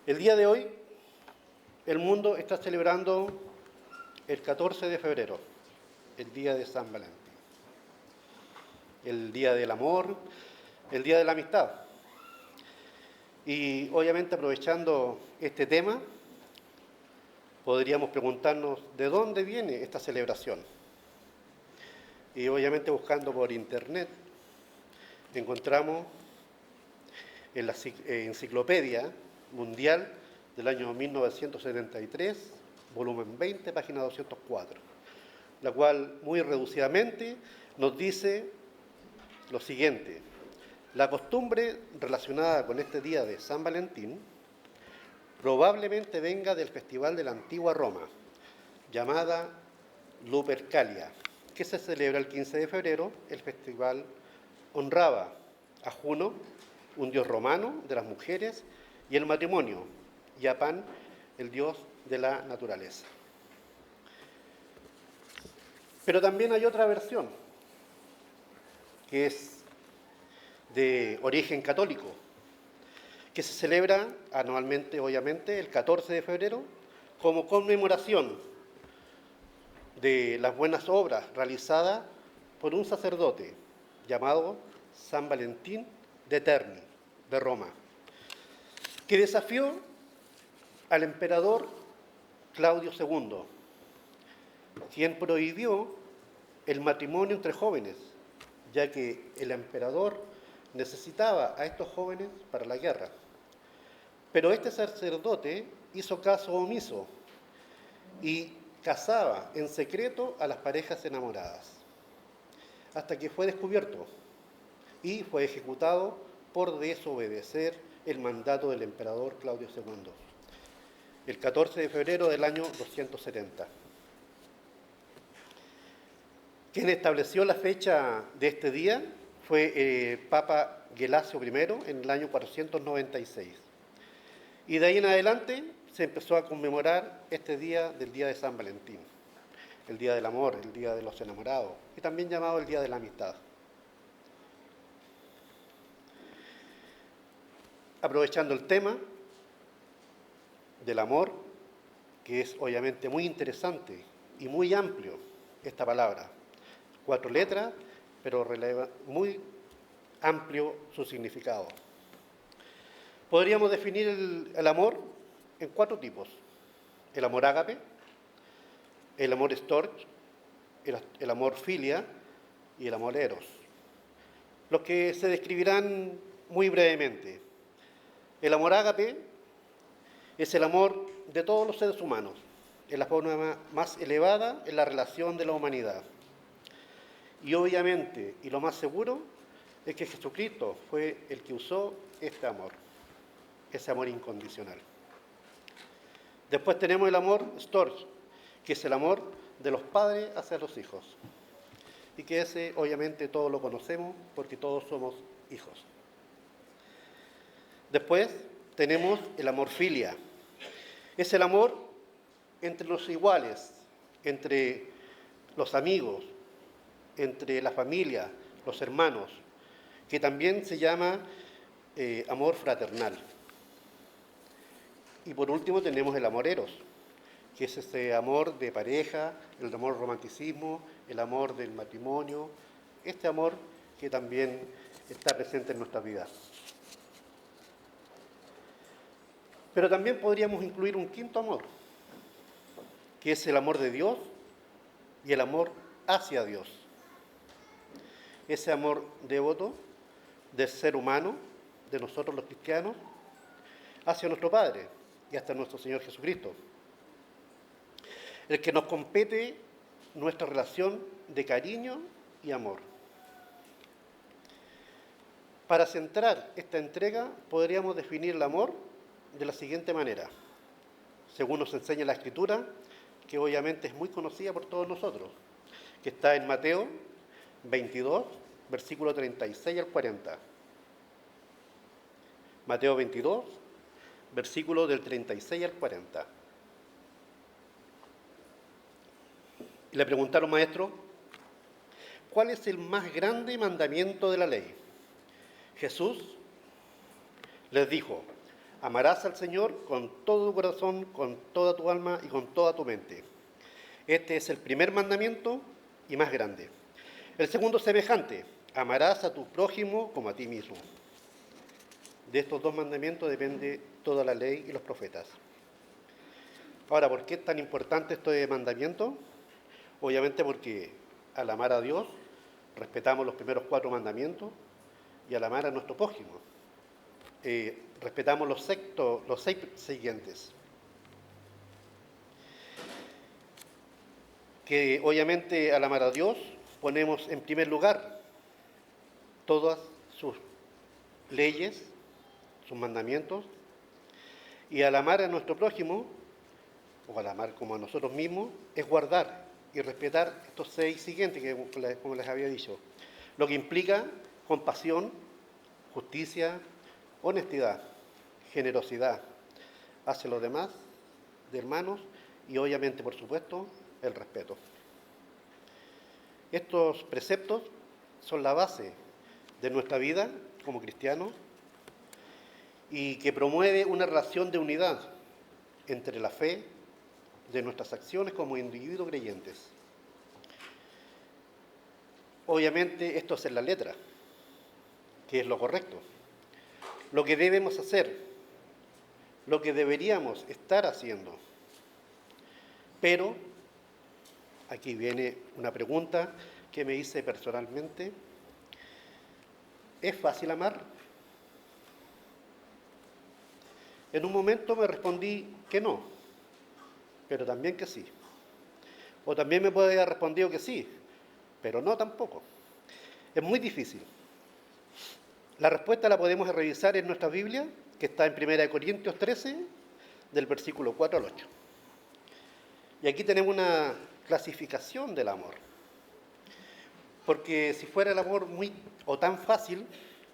El día de hoy, el mundo está celebrando el 14 de febrero, el día de San Valentín, el día del amor, el día de la amistad. Y obviamente aprovechando este tema, podríamos preguntarnos de dónde viene esta celebración. Y obviamente buscando por internet, encontramos en la Enciclopedia Mundial del año 1973, volumen 20, página 204, la cual muy reducidamente nos dice lo siguiente: la costumbre relacionada con este día de San Valentín probablemente venga del festival de la antigua Roma, llamada Lupercalia, que se celebra el 15 de febrero. El festival honraba a Juno, un dios romano de las mujeres y el matrimonio, y a Pan, el dios de la naturaleza. Pero también hay otra versión, que es de origen católico, que se celebra anualmente, obviamente, el 14 de febrero, como conmemoración de las buenas obras realizadas por un sacerdote llamado San Valentín de Terni, de Roma, que desafió al emperador Claudio II, quien prohibió el matrimonio entre jóvenes, ya que el emperador necesitaba a estos jóvenes para la guerra. Pero este sacerdote hizo caso omiso y casaba en secreto a las parejas enamoradas, hasta que fue descubierto y fue ejecutado por desobedecer el mandato del emperador Claudio II, el 14 de febrero del año 270. Quien estableció la fecha de este día fue Papa Gelasio I en el año 496. Y de ahí en adelante se empezó a conmemorar este día del día de San Valentín, el día del amor, el día de los enamorados, y también llamado el día de la amistad. Aprovechando el tema del amor, que es obviamente muy interesante y muy amplio esta palabra, 4 letras, pero muy amplio su significado. Podríamos definir el amor en 4 tipos: el amor ágape, el amor storge, el amor filia y el amor eros, los que se describirán muy brevemente. El amor ágape es el amor de todos los seres humanos, en la forma más elevada en la relación de la humanidad. Y obviamente, y lo más seguro, es que Jesucristo fue el que usó este amor, ese amor incondicional. Después tenemos el amor storge, que es el amor de los padres hacia los hijos, y que ese obviamente todos lo conocemos porque todos somos hijos. Después tenemos el amor filia, es el amor entre los iguales, entre los amigos, entre la familia, los hermanos, que también se llama amor fraternal. Y por último tenemos el amor eros, que es ese amor de pareja, el amor romanticismo, el amor del matrimonio, este amor que también está presente en nuestras vidas. Pero también podríamos incluir un quinto amor, que es el amor de Dios y el amor hacia Dios. Ese amor devoto del ser humano, de nosotros los cristianos, hacia nuestro Padre y hasta nuestro Señor Jesucristo, el que nos compete nuestra relación de cariño y amor. Para centrar esta entrega, podríamos definir el amor de la siguiente manera, según nos enseña la Escritura, que obviamente es muy conocida por todos nosotros, que está en Mateo 22, versículo 36 al 40. Mateo 22, versículo del 36 al 40. Le preguntaron, maestro, ¿cuál es el más grande mandamiento de la ley? Jesús les dijo: Amarás al Señor con todo tu corazón, con toda tu alma y con toda tu mente. Este es el primer mandamiento y más grande. El segundo semejante, amarás a tu prójimo como a ti mismo. De estos dos mandamientos depende toda la ley y los profetas. Ahora, ¿por qué es tan importante este mandamiento? Obviamente porque al amar a Dios, respetamos los primeros 4 mandamientos y al amar a nuestro prójimo, respetamos los 6 siguientes. Que obviamente al amar a Dios ponemos en primer lugar todas sus leyes, sus mandamientos, y al amar a nuestro prójimo, o al amar como a nosotros mismos, es guardar y respetar estos 6 siguientes, que como les había dicho, lo que implica compasión, justicia, honestidad, generosidad hacia los demás, de hermanos, y obviamente, por supuesto, el respeto. Estos preceptos son la base de nuestra vida como cristianos y que promueve una relación de unidad entre la fe de nuestras acciones como individuos creyentes. Obviamente esto es en la letra, que es lo correcto, lo que debemos hacer, lo que deberíamos estar haciendo. Pero aquí viene una pregunta que me hice personalmente. ¿Es fácil amar? En un momento me respondí que no, pero también que sí. O también me puede haber respondido que sí, pero no tampoco. Es muy difícil. La respuesta la podemos revisar en nuestra Biblia, que está en 1 Corintios 13, del versículo 4 al 8. Y aquí tenemos una clasificación del amor. Porque si fuera el amor muy o tan fácil,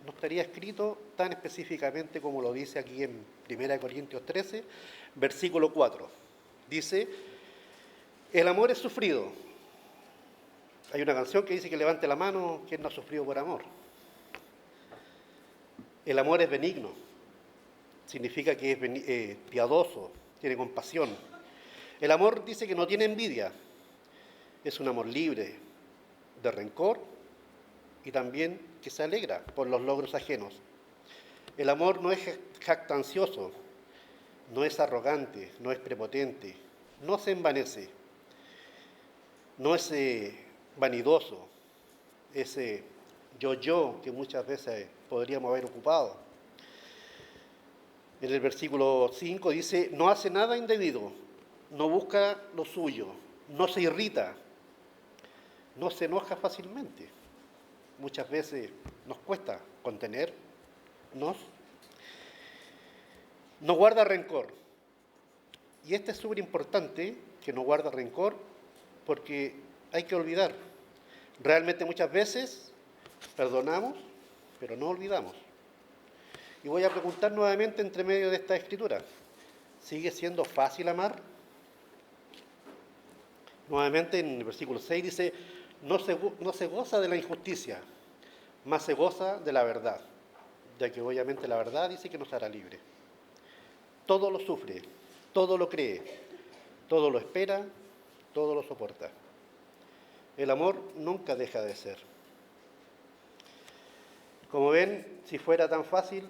no estaría escrito tan específicamente como lo dice aquí en 1 Corintios 13, versículo 4. Dice, el amor es sufrido. Hay una canción que dice que levante la mano quien no ha sufrido por amor. El amor es benigno. Significa que es piadoso, tiene compasión. El amor dice que no tiene envidia. Es un amor libre de rencor y también que se alegra por los logros ajenos. El amor no es jactancioso, no es arrogante, no es prepotente, no se envanece, no es vanidoso, ese yo que muchas veces podríamos haber ocupado. En el versículo 5 dice, no hace nada indebido, no busca lo suyo, no se irrita, no se enoja fácilmente. Muchas veces nos cuesta contenernos. No guarda rencor. Y es súper importante que no guarda rencor porque hay que olvidar. Realmente muchas veces perdonamos, pero no olvidamos. Y voy a preguntar nuevamente entre medio de esta escritura, ¿sigue siendo fácil amar? Nuevamente en el versículo 6 dice, no se goza de la injusticia, más se goza de la verdad, ya que obviamente la verdad dice que nos hará libre. Todo lo sufre, todo lo cree, todo lo espera, todo lo soporta. El amor nunca deja de ser. Como ven, si fuera tan fácil,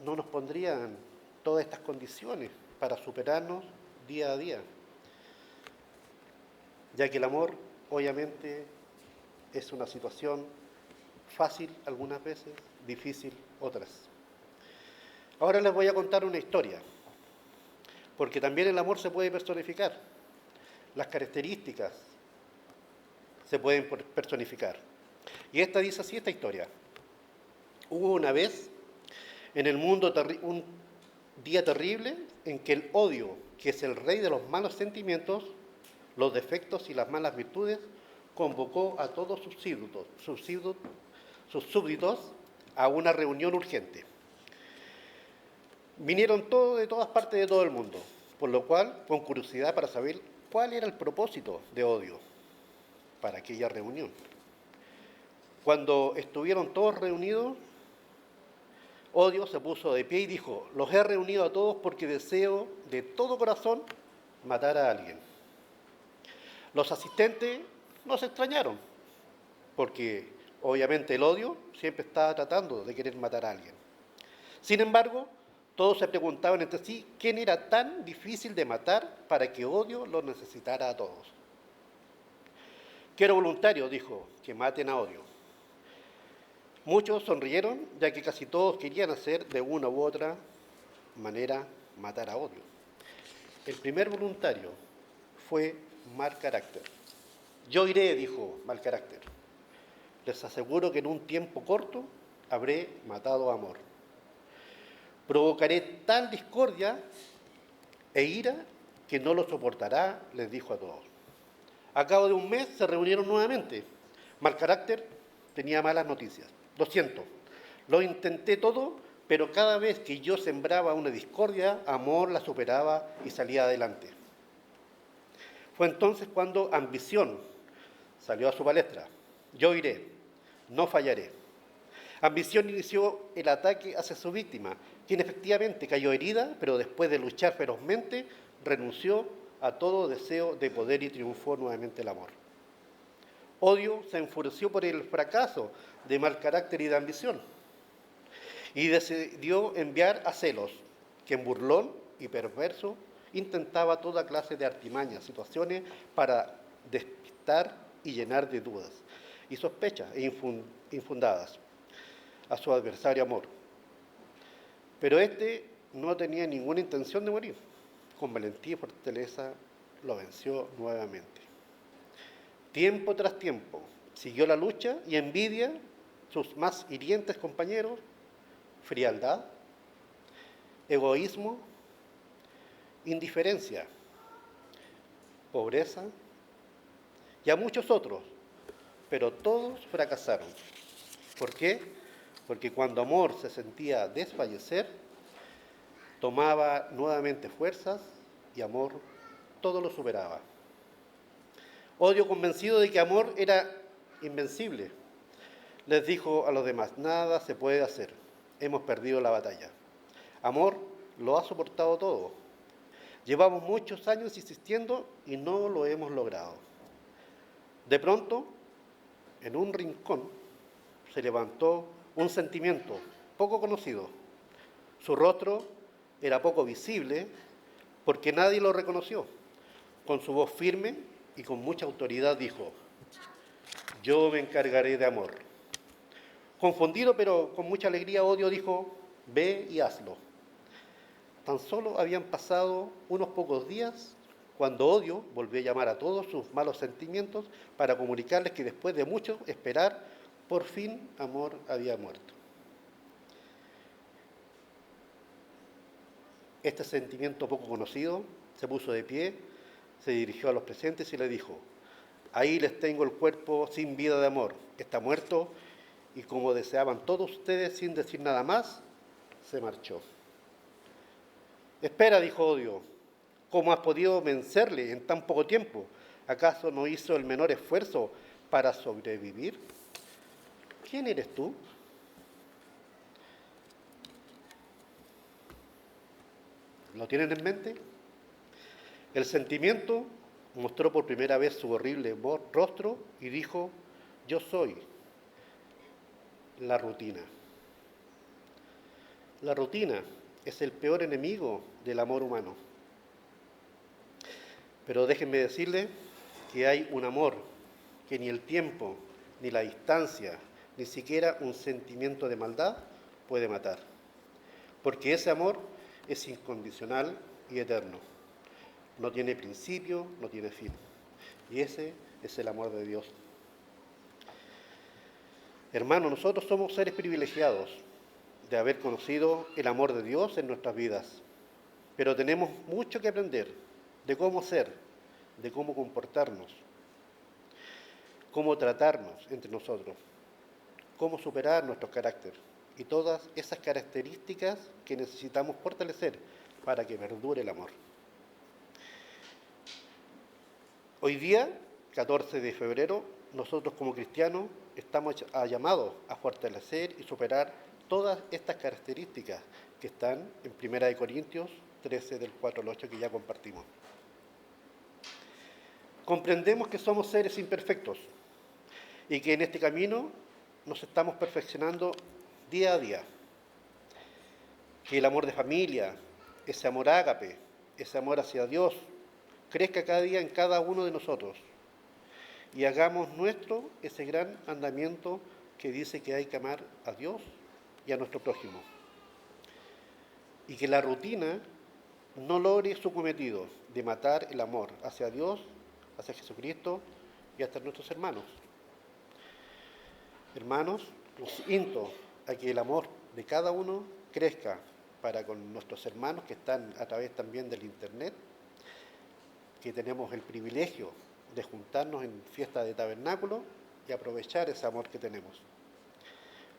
no nos pondrían todas estas condiciones para superarnos día a día, ya que el amor obviamente es una situación fácil algunas veces, difícil otras. Ahora les voy a contar una historia, porque también el amor se puede personificar, las características se pueden personificar. Y esta dice así, esta historia. Hubo una vez en el mundo un día terrible en que el odio, que es el rey de los malos sentimientos, los defectos y las malas virtudes, convocó a todos sus súbditos a una reunión urgente. Vinieron todos de todas partes de todo el mundo, por lo cual, con curiosidad para saber cuál era el propósito de odio para aquella reunión. Cuando estuvieron todos reunidos, Odio se puso de pie y dijo: los he reunido a todos porque deseo de todo corazón matar a alguien. Los asistentes no se extrañaron, porque obviamente el odio siempre estaba tratando de querer matar a alguien. Sin embargo, todos se preguntaban entre sí quién era tan difícil de matar para que Odio lo necesitara a todos. Quiero voluntarios, dijo, que maten a Odio. Muchos sonrieron, ya que casi todos querían hacer de una u otra manera matar a Odio. El primer voluntario fue Mal Carácter. Yo iré, dijo Mal Carácter. Les aseguro que en un tiempo corto habré matado a Amor. Provocaré tal discordia e ira que no lo soportará, les dijo a todos. A cabo de un mes se reunieron nuevamente. Mal Carácter tenía malas noticias. Lo siento, lo intenté todo, pero cada vez que yo sembraba una discordia, Amor la superaba y salía adelante. Fue entonces cuando Ambición salió a su palestra. Yo iré, no fallaré. Ambición inició el ataque hacia su víctima, quien efectivamente cayó herida, pero después de luchar ferozmente, renunció a todo deseo de poder y triunfó nuevamente el amor. Odio se enfureció por el fracaso de Mal Carácter y de Ambición y decidió enviar a Celos, quien burlón y perverso intentaba toda clase de artimañas, situaciones para despistar y llenar de dudas y sospechas infundadas a su adversario Amor. Pero este no tenía ninguna intención de morir. Con valentía y fortaleza lo venció nuevamente. Tiempo tras tiempo siguió la lucha y envidia sus más hirientes compañeros, frialdad, egoísmo, indiferencia, pobreza y a muchos otros, pero todos fracasaron. ¿Por qué? Porque cuando Amor se sentía desfallecer, tomaba nuevamente fuerzas y Amor todo lo superaba. Odio, convencido de que Amor era invencible, les dijo a los demás: nada se puede hacer, hemos perdido la batalla. Amor lo ha soportado todo. Llevamos muchos años insistiendo y no lo hemos logrado. De pronto, en un rincón, se levantó un sentimiento poco conocido. Su rostro era poco visible porque nadie lo reconoció. Con su voz firme y con mucha autoridad dijo: yo me encargaré de Amor. Confundido pero con mucha alegría, Odio dijo: ve y hazlo. Tan solo habían pasado unos pocos días cuando Odio volvió a llamar a todos sus malos sentimientos para comunicarles que después de mucho esperar, por fin Amor había muerto. Este sentimiento poco conocido se puso de pie, se dirigió a los presentes y le dijo: ahí les tengo el cuerpo sin vida de Amor, está muerto, y como deseaban todos ustedes, sin decir nada más, se marchó. Espera, dijo Odio, ¿cómo has podido vencerle en tan poco tiempo? ¿Acaso no hizo el menor esfuerzo para sobrevivir? ¿Quién eres tú? ¿Lo tienen en mente? El sentimiento mostró por primera vez su horrible rostro y dijo: yo soy la rutina. La rutina es el peor enemigo del amor humano. Pero déjenme decirles que hay un amor que ni el tiempo, ni la distancia, ni siquiera un sentimiento de maldad puede matar. Porque ese amor es incondicional y eterno. No tiene principio, no tiene fin. Y ese es el amor de Dios. Hermanos, nosotros somos seres privilegiados de haber conocido el amor de Dios en nuestras vidas. Pero tenemos mucho que aprender de cómo ser, de cómo comportarnos, cómo tratarnos entre nosotros, cómo superar nuestro carácter y todas esas características que necesitamos fortalecer para que perdure el amor. Hoy día, 14 de febrero, nosotros como cristianos estamos llamados a fortalecer y superar todas estas características que están en 1 Corintios 13, del 4 al 8, que ya compartimos. Comprendemos que somos seres imperfectos y que en este camino nos estamos perfeccionando día a día. Que el amor de familia, ese amor ágape, ese amor hacia Dios, crezca cada día en cada uno de nosotros y hagamos nuestro ese gran mandamiento que dice que hay que amar a Dios y a nuestro prójimo. Y que la rutina no logre su cometido de matar el amor hacia Dios, hacia Jesucristo y hasta nuestros hermanos. Hermanos, los insto a que el amor de cada uno crezca para con nuestros hermanos que están a través también del Internet, que tenemos el privilegio de juntarnos en fiesta de tabernáculo y aprovechar ese amor que tenemos.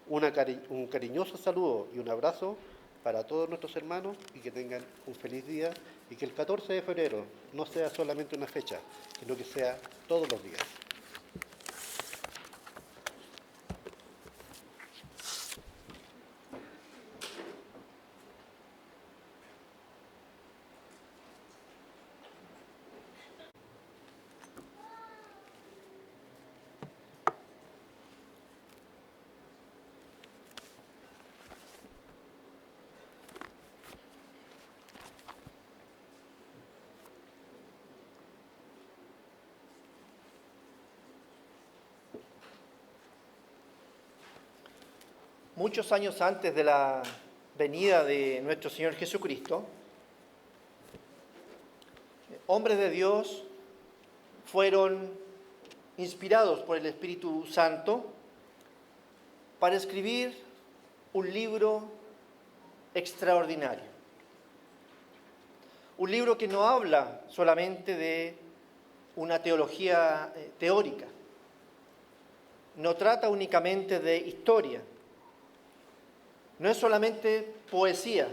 Un cariñoso saludo y un abrazo para todos nuestros hermanos y que tengan un feliz día y que el 14 de febrero no sea solamente una fecha, sino que sea todos los días. Muchos años antes de la venida de nuestro Señor Jesucristo, hombres de Dios fueron inspirados por el Espíritu Santo para escribir un libro extraordinario. Un libro que no habla solamente de una teología teórica, no trata únicamente de historia, no es solamente poesía,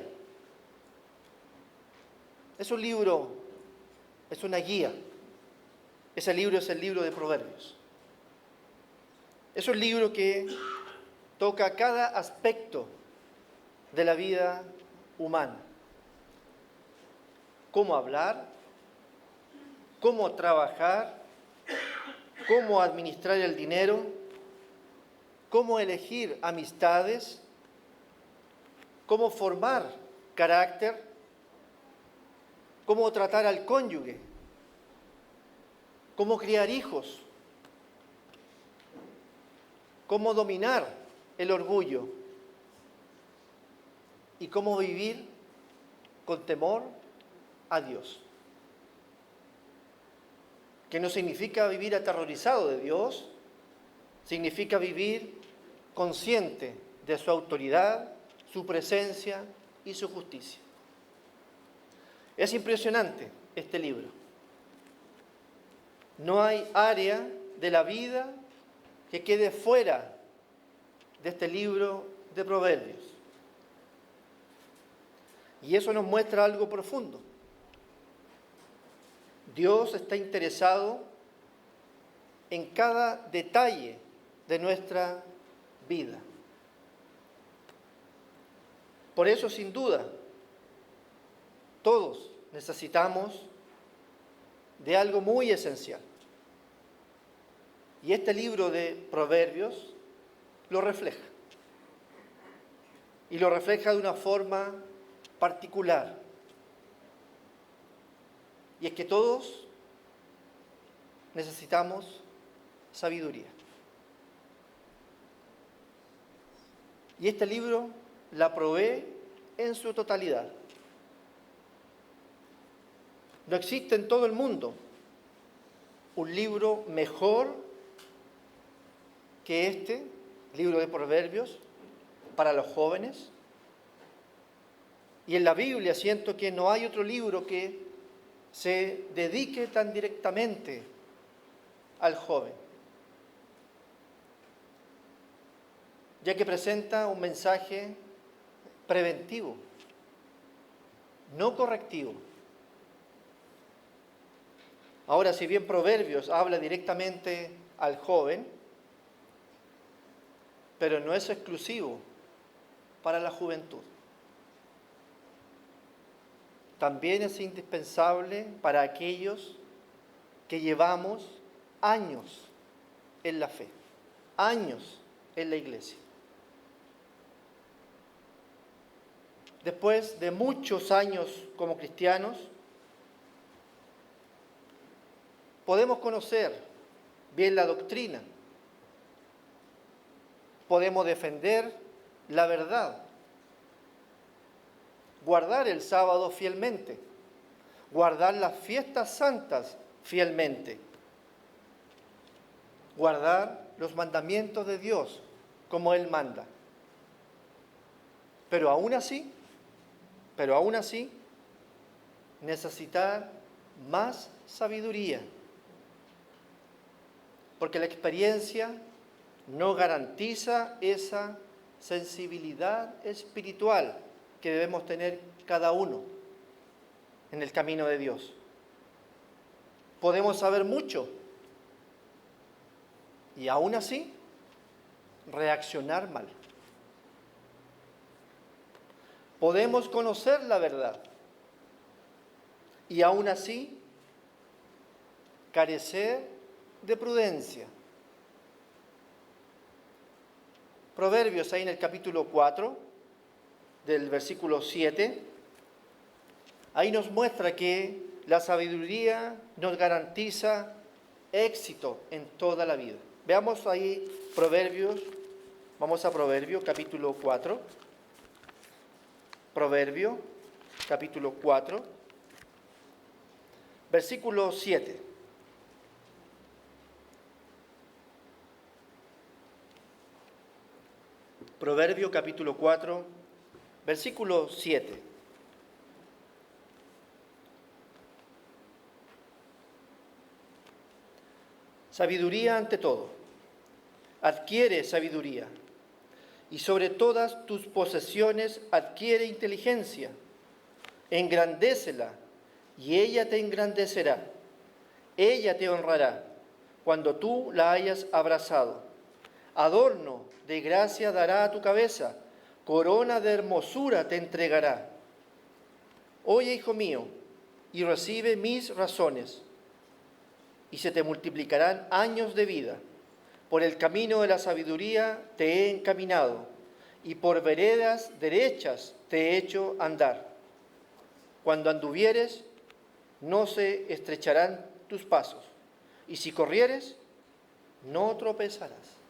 es un libro, es una guía. Ese libro es el libro de Proverbios. Es un libro que toca cada aspecto de la vida humana. Cómo hablar, cómo trabajar, cómo administrar el dinero, cómo elegir amistades, cómo formar carácter, cómo tratar al cónyuge, cómo criar hijos, cómo dominar el orgullo y cómo vivir con temor a Dios. Que no significa vivir aterrorizado de Dios, significa vivir consciente de su autoridad, su presencia y su justicia. Es impresionante este libro. No hay área de la vida que quede fuera de este libro de Proverbios. Y eso nos muestra algo profundo. Dios está interesado en cada detalle de nuestra vida. Por eso, sin duda, todos necesitamos de algo muy esencial. Y este libro de Proverbios lo refleja. Y lo refleja de una forma particular. Y es que todos necesitamos sabiduría. Y este libro la provee en su totalidad. No existe en todo el mundo un libro mejor que este libro de Proverbios para los jóvenes. Y en la Biblia siento que no hay otro libro que se dedique tan directamente al joven, ya que presenta un mensaje preventivo, no correctivo. Ahora, si bien Proverbios habla directamente al joven, pero no es exclusivo para la juventud. También es indispensable para aquellos que llevamos años en la fe, años en la iglesia. Después de muchos años como cristianos, podemos conocer bien la doctrina, podemos defender la verdad, guardar el sábado fielmente, guardar las fiestas santas fielmente, guardar los mandamientos de Dios como Él manda. Pero aún así, necesitar más sabiduría, porque la experiencia no garantiza esa sensibilidad espiritual que debemos tener cada uno en el camino de Dios. Podemos saber mucho y aún así reaccionar mal. Podemos conocer la verdad y aún así carecer de prudencia. Proverbios, ahí en el capítulo 4, del versículo 7, ahí nos muestra que la sabiduría nos garantiza éxito en toda la vida. Veamos ahí Proverbios, vamos a Proverbios, capítulo 4. Proverbio, capítulo 4, versículo 7. Proverbio, capítulo 4, versículo 7. Sabiduría ante todo. Adquiere sabiduría. Y sobre todas tus posesiones adquiere inteligencia. Engrandécela, y ella te engrandecerá. Ella te honrará cuando tú la hayas abrazado. Adorno de gracia dará a tu cabeza, corona de hermosura te entregará. Oye, hijo mío, y recibe mis razones, y se te multiplicarán años de vida. Por el camino de la sabiduría te he encaminado, y por veredas derechas te he hecho andar. Cuando anduvieres, no se estrecharán tus pasos, y si corrieres, no tropezarás.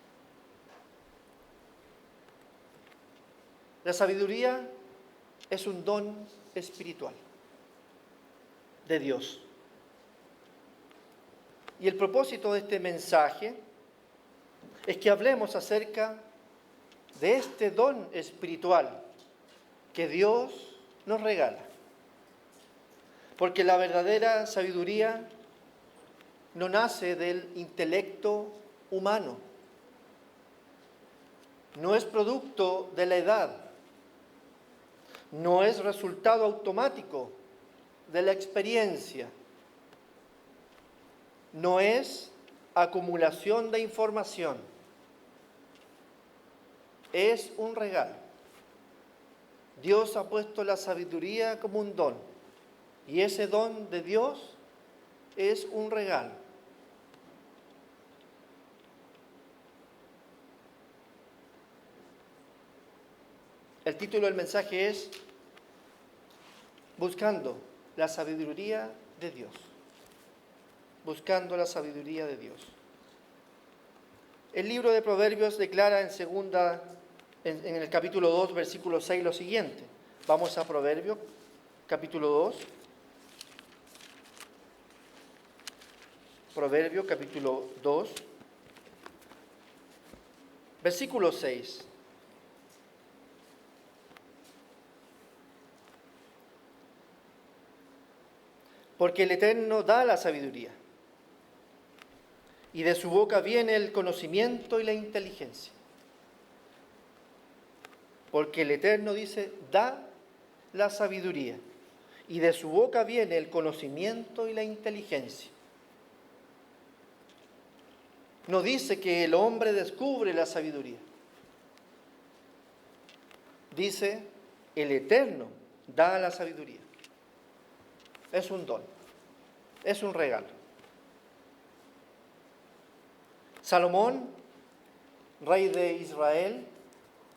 La sabiduría es un don espiritual de Dios. Y el propósito de este mensaje es que hablemos acerca de este don espiritual que Dios nos regala. Porque la verdadera sabiduría no nace del intelecto humano, no es producto de la edad, no es resultado automático de la experiencia, no es acumulación de información, es un regalo. Dios ha puesto la sabiduría como un don, y ese don de Dios es un regalo. El título del mensaje es Buscando la sabiduría de Dios. Buscando la sabiduría de Dios. El libro de Proverbios declara en el capítulo 2, versículo 6 lo siguiente. Vamos a Proverbios, capítulo 2. Proverbios, capítulo 2, versículo 6. Porque el Eterno da la sabiduría, y de su boca viene el conocimiento y la inteligencia. Porque el Eterno dice, da la sabiduría, y de su boca viene el conocimiento y la inteligencia. No dice que el hombre descubre la sabiduría. dice, el Eterno da la sabiduría. Es un don, es un regalo. Salomón, rey de Israel,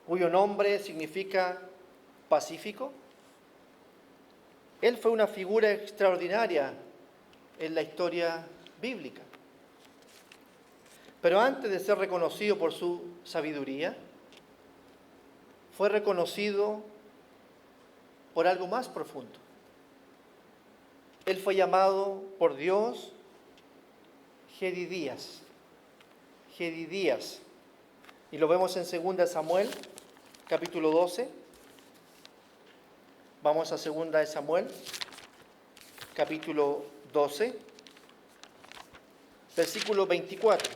cuyo nombre significa pacífico, él fue una figura extraordinaria en la historia bíblica. Pero antes de ser reconocido por su sabiduría, fue reconocido por algo más profundo. Él fue llamado por Dios Jedidías. Jedidías. Y lo vemos en 2 Samuel, capítulo 12. Vamos a 2 Samuel, capítulo 12, versículo 24.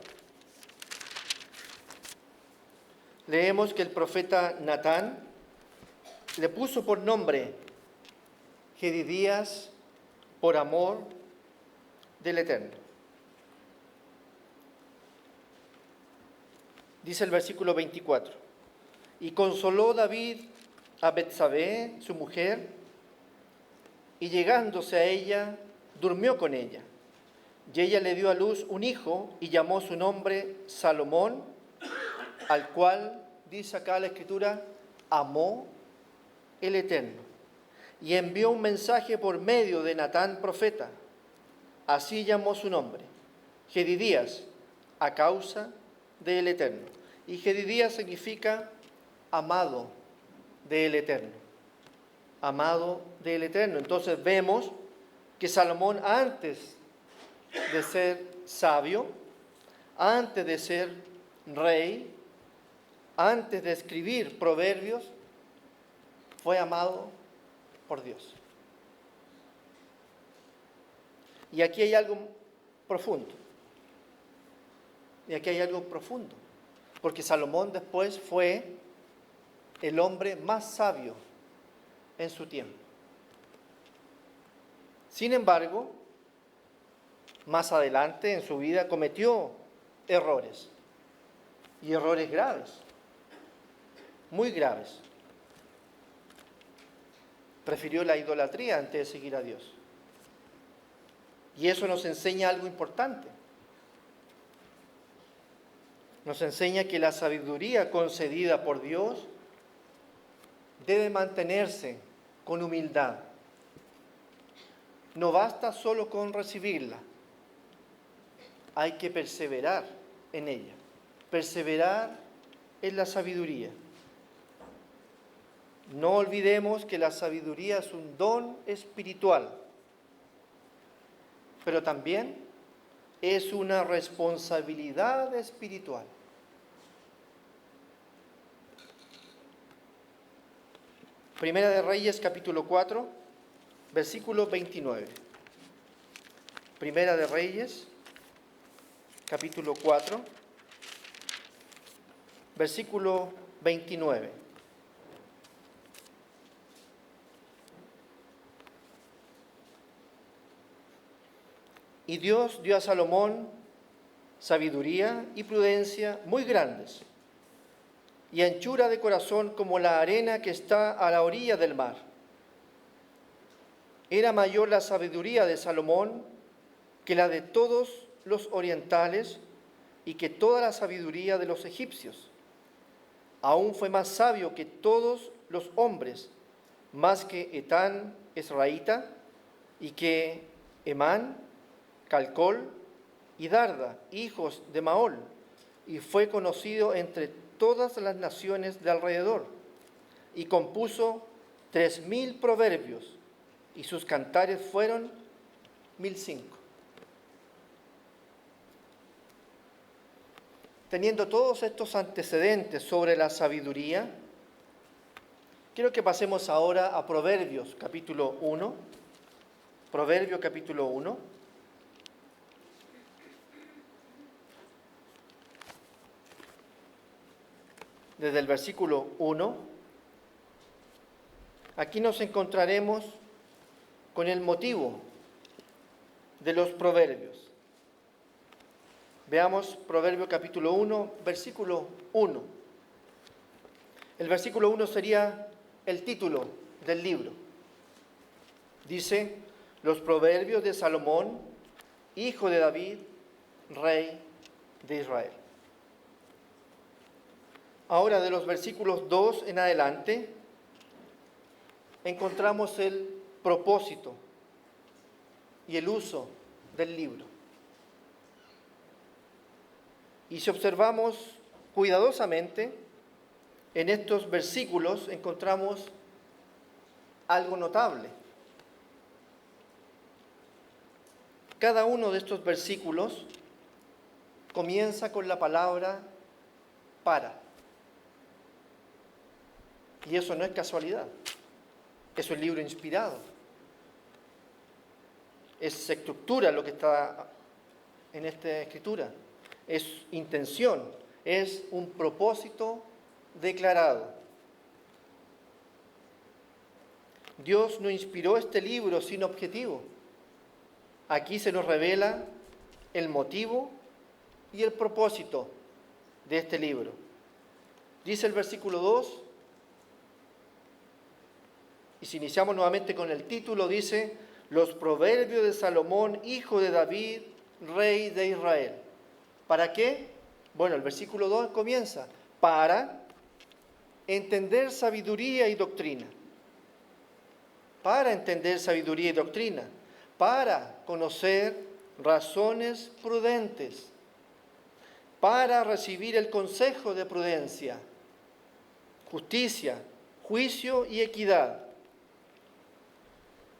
Leemos que el profeta Natán le puso por nombre Jedidías por amor del Eterno. Dice el versículo 24, y consoló David a Betsabé, su mujer, y llegándose a ella, durmió con ella. Y ella le dio a luz un hijo y llamó su nombre Salomón, al cual, dice acá la Escritura, amó el Eterno. Y envió un mensaje por medio de Natán profeta. Así llamó su nombre, Jedidías, a causa del Eterno. Y Jedidías significa amado del Eterno. Amado del Eterno. Entonces vemos que Salomón, antes de ser sabio, antes de ser rey, antes de escribir proverbios, fue amado por Dios. Y aquí hay algo profundo. Y aquí hay algo profundo. Porque Salomón después fue el hombre más sabio en su tiempo. Sin embargo, más adelante en su vida cometió errores. Y errores graves. Muy graves. Prefirió la idolatría antes de seguir a Dios. Y eso nos enseña algo importante. Nos enseña que la sabiduría concedida por Dios debe mantenerse con humildad. No basta solo con recibirla. Hay que perseverar en ella. Perseverar en la sabiduría. No olvidemos que la sabiduría es un don espiritual, pero también es una responsabilidad espiritual. Primera de Reyes, capítulo 4, versículo 29. Primera de Reyes, capítulo 4, versículo 29. Y Dios dio a Salomón sabiduría y prudencia muy grandes, y anchura de corazón como la arena que está a la orilla del mar. Era mayor la sabiduría de Salomón que la de todos los orientales y que toda la sabiduría de los egipcios. Aún fue más sabio que todos los hombres, más que Etán Esraíta y que Emán, Calcol y Darda, hijos de Maol, y fue conocido entre todas las naciones de alrededor, y compuso 3000 proverbios, y sus cantares fueron 1005. Teniendo todos estos antecedentes sobre la sabiduría, quiero que pasemos ahora a Proverbios capítulo 1. Proverbios capítulo 1. Desde el versículo 1, aquí nos encontraremos con el motivo de los proverbios. Veamos Proverbio capítulo 1, versículo 1. El versículo 1 sería el título del libro. Dice, los proverbios de Salomón, hijo de David, rey de Israel. Ahora, de los versículos 2 en adelante, encontramos el propósito y el uso del libro. Y si observamos cuidadosamente, en estos versículos encontramos algo notable. Cada uno de estos versículos comienza con la palabra para. Y eso no es casualidad. Es un libro inspirado. Es estructura lo que está en esta escritura. Es intención. Es un propósito declarado. Dios no inspiró este libro sin objetivo. Aquí se nos revela el motivo y el propósito de este libro. Dice el versículo 2, y si iniciamos nuevamente con el título, dice, los proverbios de Salomón, hijo de David, rey de Israel. ¿Para qué? Bueno, el versículo 2 comienza, para entender sabiduría y doctrina. Para entender sabiduría y doctrina. Para conocer razones prudentes. Para recibir el consejo de prudencia, justicia, juicio y equidad.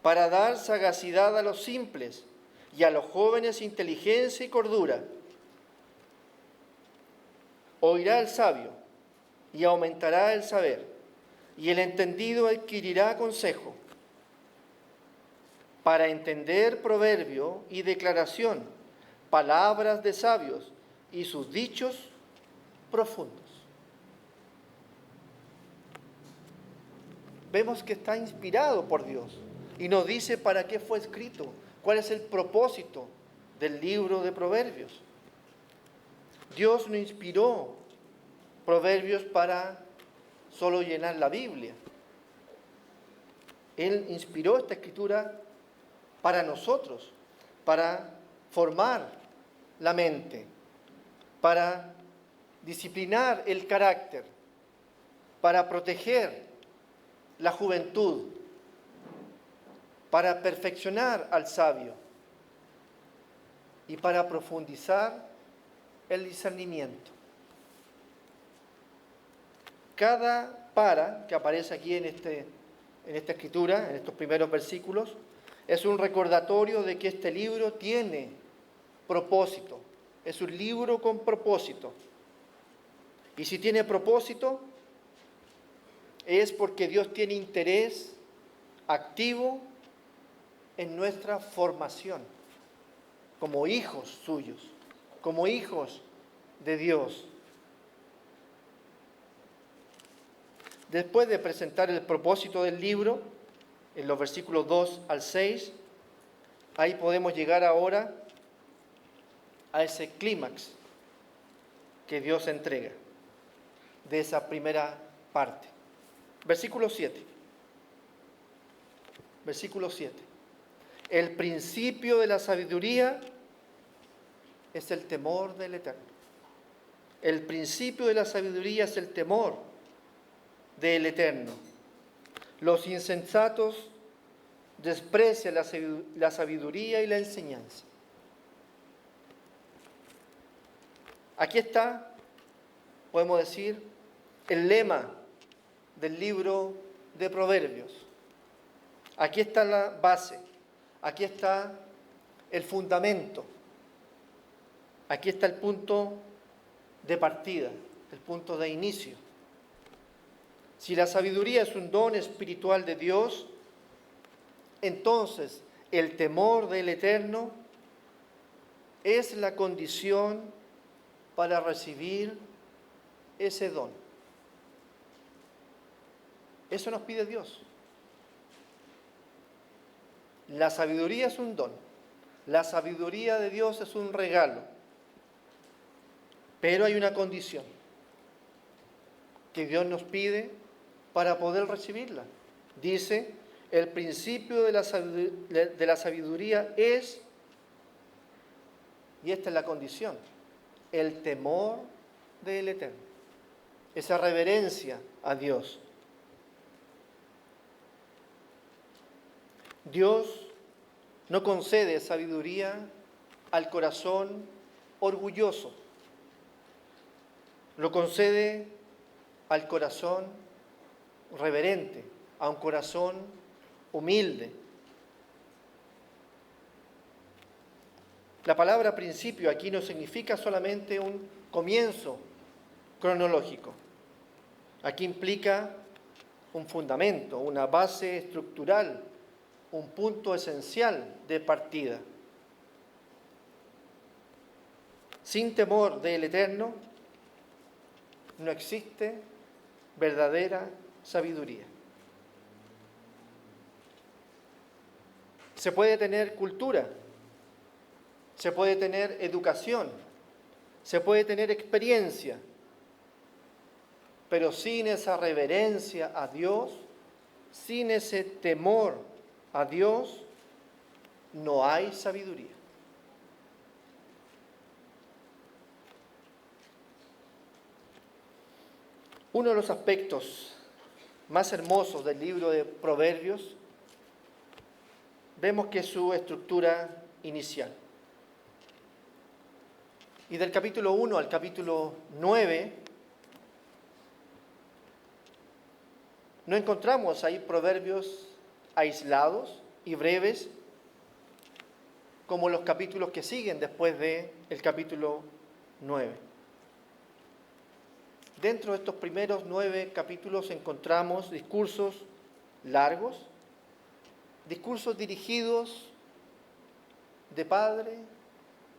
Para dar sagacidad a los simples y a los jóvenes inteligencia y cordura. Oirá el sabio y aumentará el saber, y el entendido adquirirá consejo. Para entender proverbio y declaración, palabras de sabios y sus dichos profundos. Vemos que está inspirado por Dios y nos dice para qué fue escrito, cuál es el propósito del libro de Proverbios. Dios no inspiró Proverbios para solo llenar la Biblia. Él inspiró esta escritura para nosotros, para formar la mente, para disciplinar el carácter, para proteger la juventud, para perfeccionar al sabio y para profundizar el discernimiento. Cada para que aparece aquí en esta escritura, en estos primeros versículos, es un recordatorio de que este libro tiene propósito. Es un libro con propósito. Y si tiene propósito, es porque Dios tiene interés activo en nuestra formación como hijos suyos, como hijos de Dios. Después de presentar el propósito del libro, en los versículos 2 al 6, ahí podemos llegar ahora a ese clímax que Dios entrega de esa primera parte. Versículo 7. Versículo 7. El principio de la sabiduría es el temor del Eterno. El principio de la sabiduría es el temor del Eterno. Los insensatos desprecian la sabiduría y la enseñanza. Aquí está, podemos decir, el lema del libro de Proverbios. Aquí está la base, aquí está el fundamento, aquí está el punto de partida, el punto de inicio. Si la sabiduría es un don espiritual de Dios, entonces el temor del Eterno es la condición para recibir ese don. Eso nos pide Dios. La sabiduría es un don. La sabiduría de Dios es un regalo. Pero hay una condición que Dios nos pide para poder recibirla. Dice, el principio de la sabiduría es, y esta es la condición, el temor del Eterno. Esa reverencia a Dios. Dios no concede sabiduría al corazón orgulloso. Lo concede al corazón reverente, a un corazón humilde. La palabra principio aquí no significa solamente un comienzo cronológico. Aquí implica un fundamento, una base estructural, un punto esencial de partida. Sin temor del Eterno no existe verdadera sabiduría. Se puede tener cultura, se puede tener educación, se puede tener experiencia, pero sin esa reverencia a Dios, sin ese temor a Dios, no hay sabiduría. Uno de los aspectos más hermosos del libro de Proverbios, vemos que es su estructura inicial. Y del capítulo 1 al capítulo 9, no encontramos ahí proverbios aislados y breves, como los capítulos que siguen después del capítulo 9. Dentro de estos primeros 9 capítulos encontramos discursos largos, discursos dirigidos de padre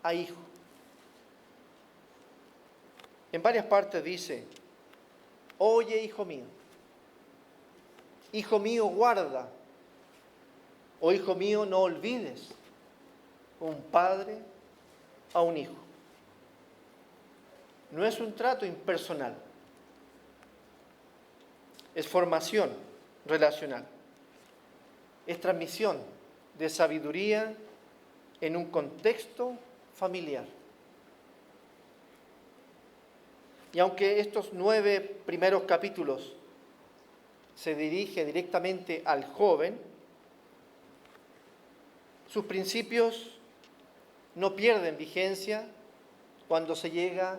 a hijo. En varias partes dice, oye, hijo mío, guarda, o hijo mío, no olvides, un padre a un hijo. No es un trato impersonal, es formación relacional, es transmisión de sabiduría en un contexto familiar. Y aunque estos 9 primeros capítulos se dirige directamente al joven, sus principios no pierden vigencia cuando se llega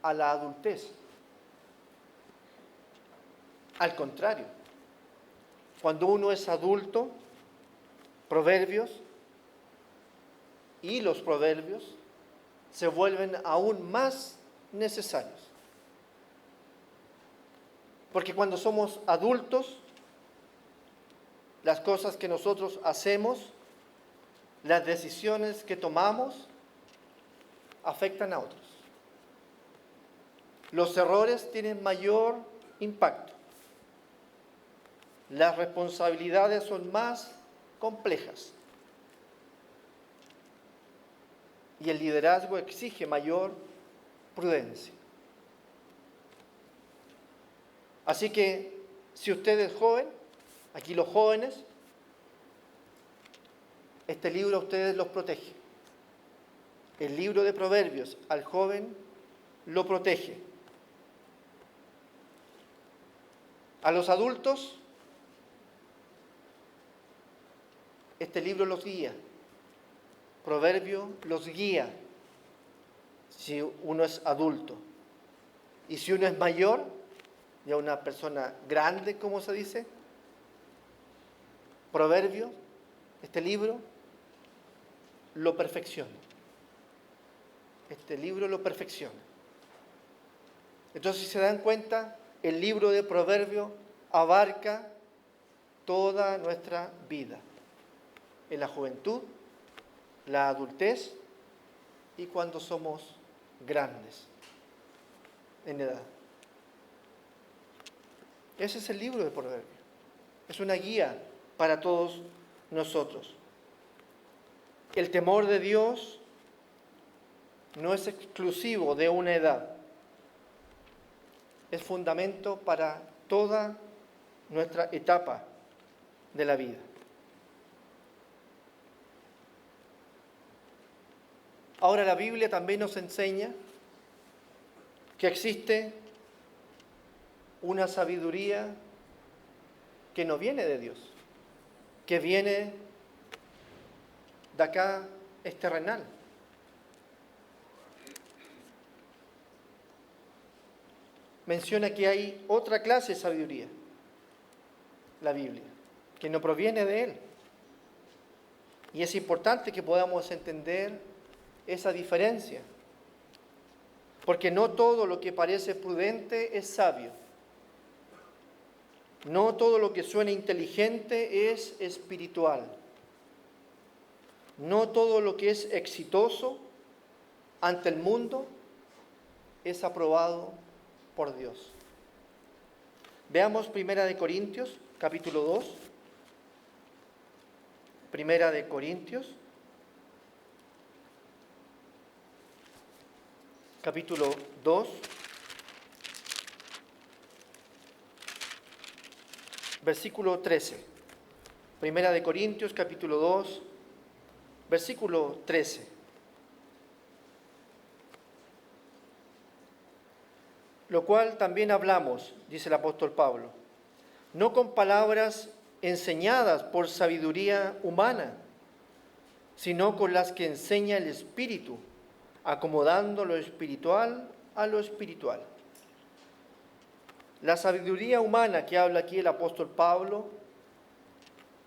a la adultez. Al contrario, cuando uno es adulto, proverbios y los proverbios se vuelven aún más necesarios. Porque cuando somos adultos, las cosas que nosotros hacemos, las decisiones que tomamos, afectan a otros. Los errores tienen mayor impacto. Las responsabilidades son más complejas. Y el liderazgo exige mayor prudencia. Así que, si usted es joven, aquí los jóvenes, este libro a ustedes los protege. El libro de Proverbios al joven lo protege. A los adultos, este libro los guía. Proverbio los guía si uno es adulto. Y si uno es mayor, ya una persona grande, como se dice, Proverbio, este libro, lo perfecciona. Este libro lo perfecciona. Entonces, si se dan cuenta, el libro de Proverbios abarca toda nuestra vida, en la juventud, la adultez y cuando somos grandes en edad. Ese es el libro de Proverbios. Es una guía para todos nosotros. El temor de Dios no es exclusivo de una edad. Es fundamento para toda nuestra etapa de la vida. Ahora la Biblia también nos enseña que existe una sabiduría que no viene de Dios, que viene de acá, es terrenal. Menciona que hay otra clase de sabiduría, la Biblia, que no proviene de Él. Y es importante que podamos entender esa diferencia, porque no todo lo que parece prudente es sabio. No todo lo que suena inteligente es espiritual. No todo lo que es exitoso ante el mundo es aprobado por Dios. Veamos 1 Corintios, capítulo 2. 1 Corintios, capítulo 2, versículo 13. 1 Corintios, capítulo 2, versículo 13. Lo cual también hablamos, dice el apóstol Pablo, no con palabras enseñadas por sabiduría humana, sino con las que enseña el Espíritu, acomodando lo espiritual a lo espiritual. La sabiduría humana que habla aquí el apóstol Pablo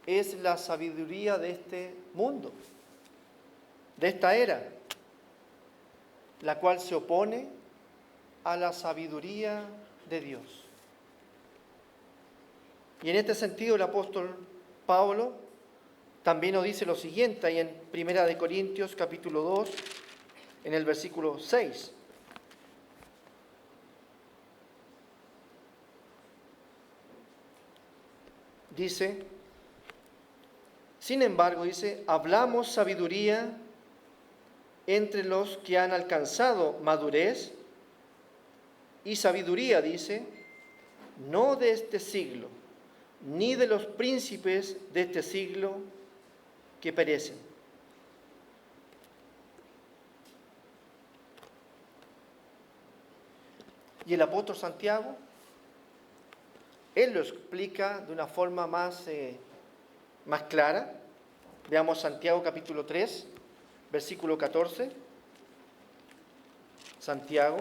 es la sabiduría de este mundo, de esta era, la cual se opone a la sabiduría de Dios. Y en este sentido el apóstol Pablo también nos dice lo siguiente ahí en 1 Corintios capítulo 2, en el versículo 6. Dice, sin embargo, dice, hablamos sabiduría entre los que han alcanzado madurez, y sabiduría, dice, no de este siglo, ni de los príncipes de este siglo que perecen. Y el apóstol Santiago, él lo explica de una forma más clara. Veamos Santiago capítulo 3, versículo 14. Santiago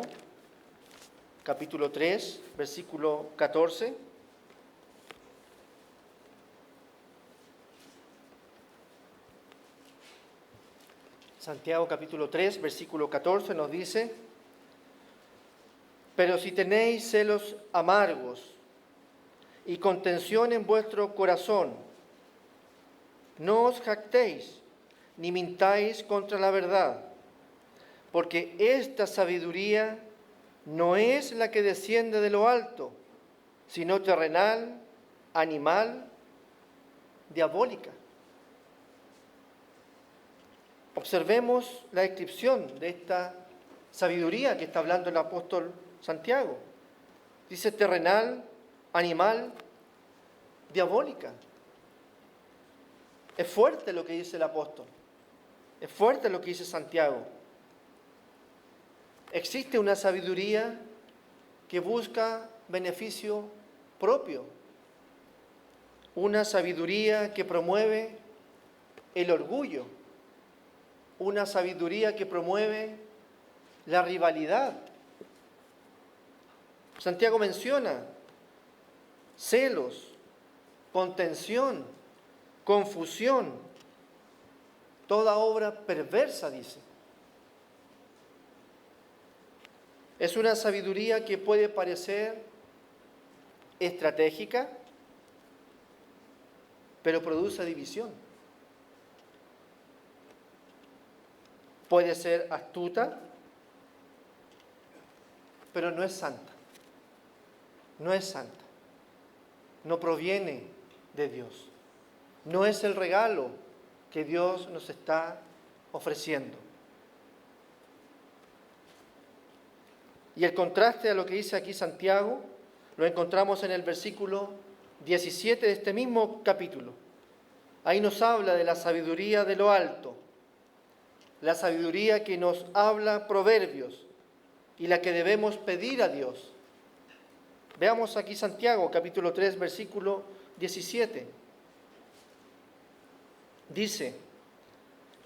capítulo 3, versículo 14. Santiago capítulo 3, versículo 14 nos dice, pero si tenéis celos amargos y contención en vuestro corazón, no os jactéis ni mintáis contra la verdad, porque esta sabiduría no es la que desciende de lo alto, sino terrenal, animal, diabólica. Observemos la descripción de esta sabiduría que está hablando el apóstol Santiago. Dice terrenal, animal, diabólica. Es fuerte lo que dice el apóstol. Es fuerte lo que dice Santiago. Existe una sabiduría que busca beneficio propio. Una sabiduría que promueve el orgullo. Una sabiduría que promueve la rivalidad. Santiago menciona celos, contención, confusión, toda obra perversa, dice. Es una sabiduría que puede parecer estratégica, pero produce división. Puede ser astuta, pero no es santa. No es santa. No proviene de Dios. No es el regalo que Dios nos está ofreciendo. Y el contraste a lo que dice aquí Santiago lo encontramos en el versículo 17 de este mismo capítulo. Ahí nos habla de la sabiduría de lo alto, la sabiduría que nos habla Proverbios y la que debemos pedir a Dios. Veamos aquí Santiago, capítulo 3, versículo 17. Dice: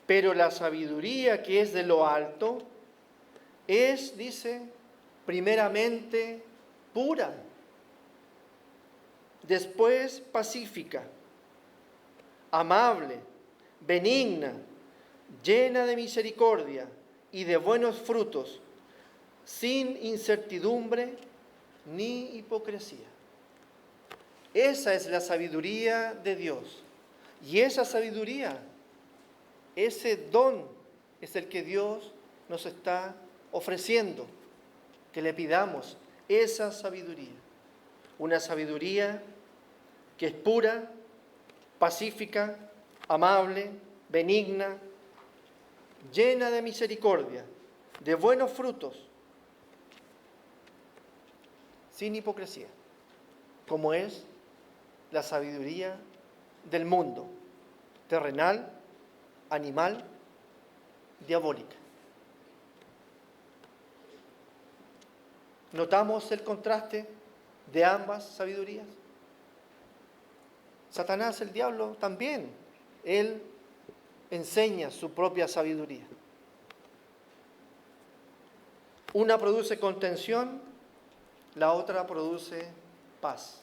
pero la sabiduría que es de lo alto es, dice, primeramente pura, después pacífica, amable, benigna, llena de misericordia y de buenos frutos, sin incertidumbre ni hipocresía. Esa es la sabiduría de Dios. Y esa sabiduría, ese don, es el que Dios nos está ofreciendo, que le pidamos esa sabiduría. Una sabiduría que es pura, pacífica, amable, benigna, llena de misericordia, de buenos frutos, sin hipocresía, como es la sabiduría del mundo, terrenal, animal, diabólica. ¿Notamos el contraste de ambas sabidurías? Satanás, el diablo, también, él enseña su propia sabiduría. Una produce contención, la otra produce paz.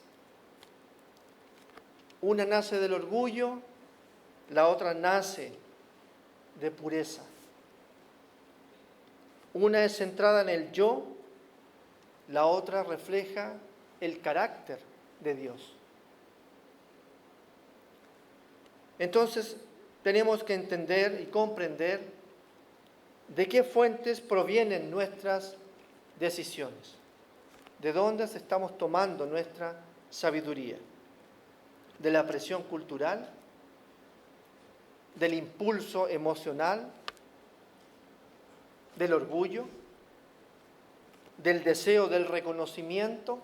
Una nace del orgullo, la otra nace de pureza. Una es centrada en el yo, la otra refleja el carácter de Dios. Entonces, tenemos que entender y comprender de qué fuentes provienen nuestras decisiones, de dónde estamos tomando nuestra sabiduría, de la presión cultural, del impulso emocional, del orgullo, del deseo del reconocimiento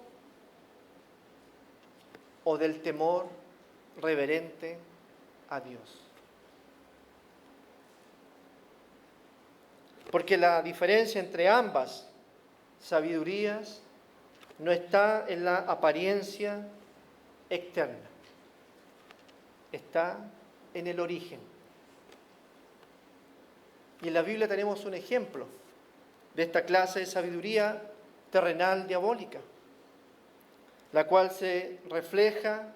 o del temor reverente a Dios. Porque la diferencia entre ambas sabidurías no está en la apariencia externa, está en el origen. Y en la Biblia tenemos un ejemplo de esta clase de sabiduría terrenal diabólica, la cual se refleja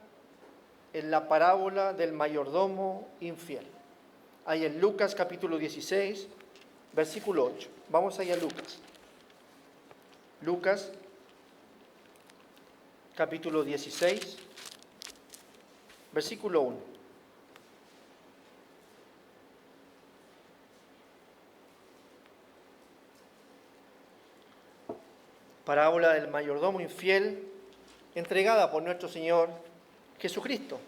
en la parábola del mayordomo infiel. Ahí en Lucas capítulo 16, versículo 8. Vamos allá a Lucas. Lucas capítulo 16, versículo 1. Parábola del mayordomo infiel entregada por nuestro Señor Jesucristo.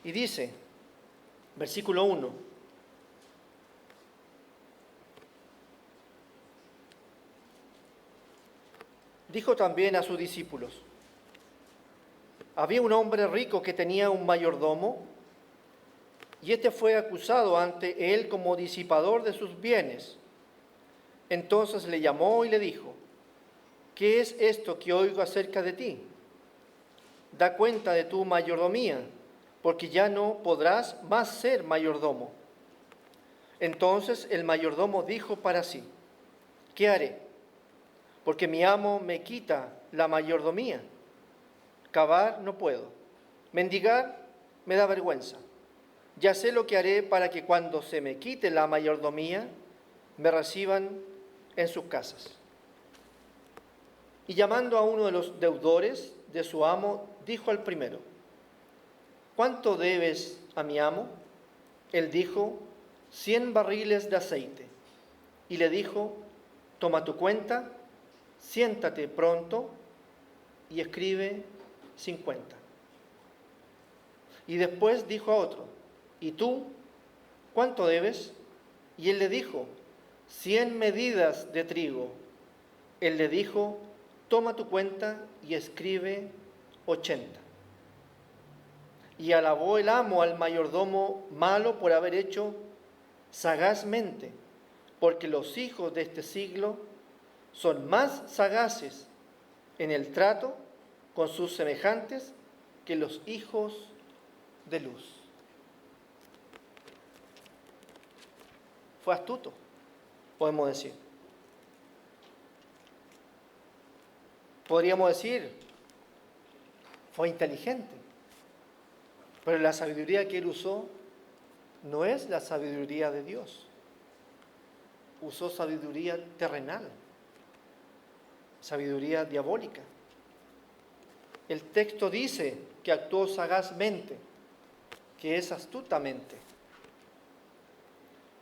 Y dice, versículo 1, dijo también a sus discípulos: había un hombre rico que tenía un mayordomo, y éste fue acusado ante él como disipador de sus bienes. Entonces le llamó y le dijo: ¿qué es esto que oigo acerca de ti? Da cuenta de tu mayordomía, porque ya no podrás más ser mayordomo. Entonces el mayordomo dijo para sí: ¿qué haré? Porque mi amo me quita la mayordomía. Cavar no puedo, mendigar me da vergüenza. Ya sé lo que haré para que cuando se me quite la mayordomía, me reciban en sus casas. Y llamando a uno de los deudores de su amo, dijo al primero: ¿cuánto debes a mi amo? Él dijo: 100 barriles de aceite. Y le dijo: toma tu cuenta, siéntate pronto y escribe 50. Y después dijo a otro: ¿y tú cuánto debes? Y él le dijo: 100 medidas de trigo. Él le dijo: toma tu cuenta y escribe 80. Y alabó el amo al mayordomo malo por haber hecho sagazmente, porque los hijos de este siglo son más sagaces en el trato con sus semejantes que los hijos de luz. Fue astuto, podemos decir. Podríamos decir, fue inteligente. Pero la sabiduría que él usó no es la sabiduría de Dios. Usó sabiduría terrenal, sabiduría diabólica. El texto dice que actuó sagazmente, que es astutamente.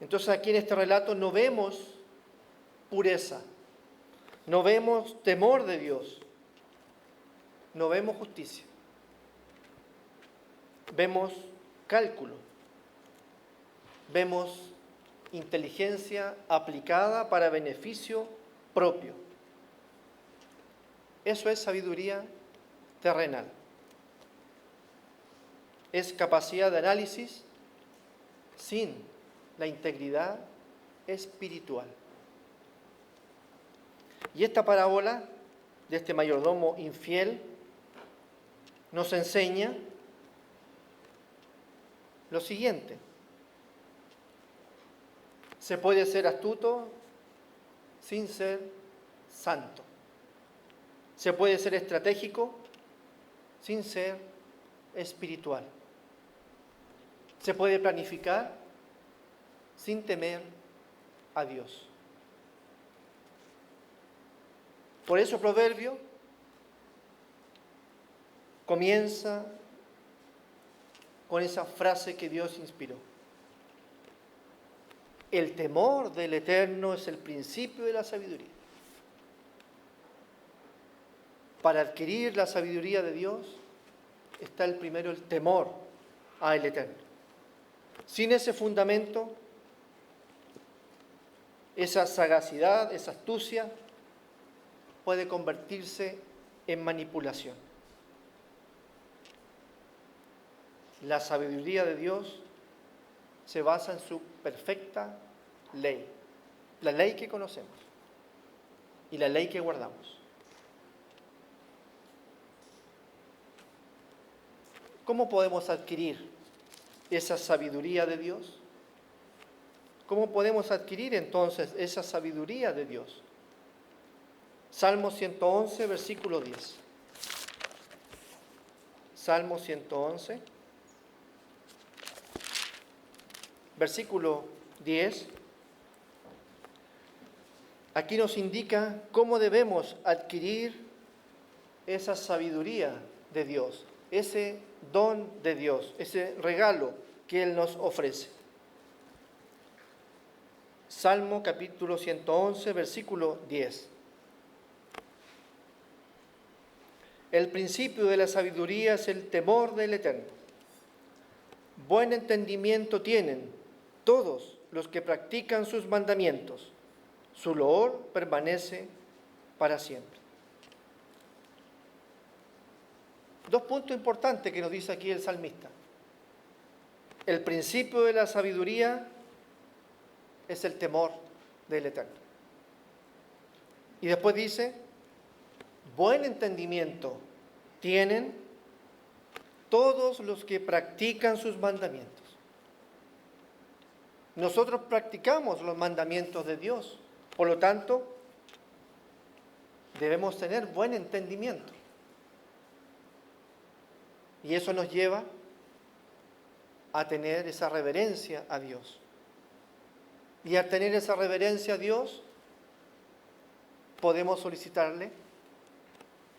Entonces aquí en este relato no vemos pureza, no vemos temor de Dios, no vemos justicia, vemos cálculo, vemos inteligencia aplicada para beneficio propio. Eso es sabiduría terrenal. Es capacidad de análisis sin la integridad espiritual. Y esta parábola de este mayordomo infiel nos enseña lo siguiente: se puede ser astuto sin ser santo. Se puede ser estratégico sin ser espiritual. Se puede planificar sin temer a Dios. Por eso Proverbio comienza con esa frase que Dios inspiró. El temor del Eterno es el principio de la sabiduría. Para adquirir la sabiduría de Dios está el primero, el temor al Eterno. Sin ese fundamento, esa sagacidad, esa astucia, puede convertirse en manipulación. La sabiduría de Dios se basa en su perfecta ley, la ley que conocemos y la ley que guardamos. ¿Cómo podemos adquirir esa sabiduría de Dios? ¿Cómo podemos adquirir entonces esa sabiduría de Dios? Salmo 111, versículo 10. Salmo 111, versículo 10. Aquí nos indica cómo debemos adquirir esa sabiduría de Dios, ese don de Dios, ese regalo que Él nos ofrece. Salmo capítulo 111, versículo 10. El principio de la sabiduría es el temor del Eterno. Buen entendimiento tienen todos los que practican sus mandamientos. Su loor permanece para siempre. Dos puntos importantes que nos dice aquí el salmista. El principio de la sabiduría es el temor del Eterno. Y después dice, buen entendimiento tienen todos los que practican sus mandamientos. Nosotros practicamos los mandamientos de Dios, por lo tanto, debemos tener buen entendimiento. Y eso nos lleva a tener esa reverencia a Dios. Y al tener esa reverencia a Dios, podemos solicitarle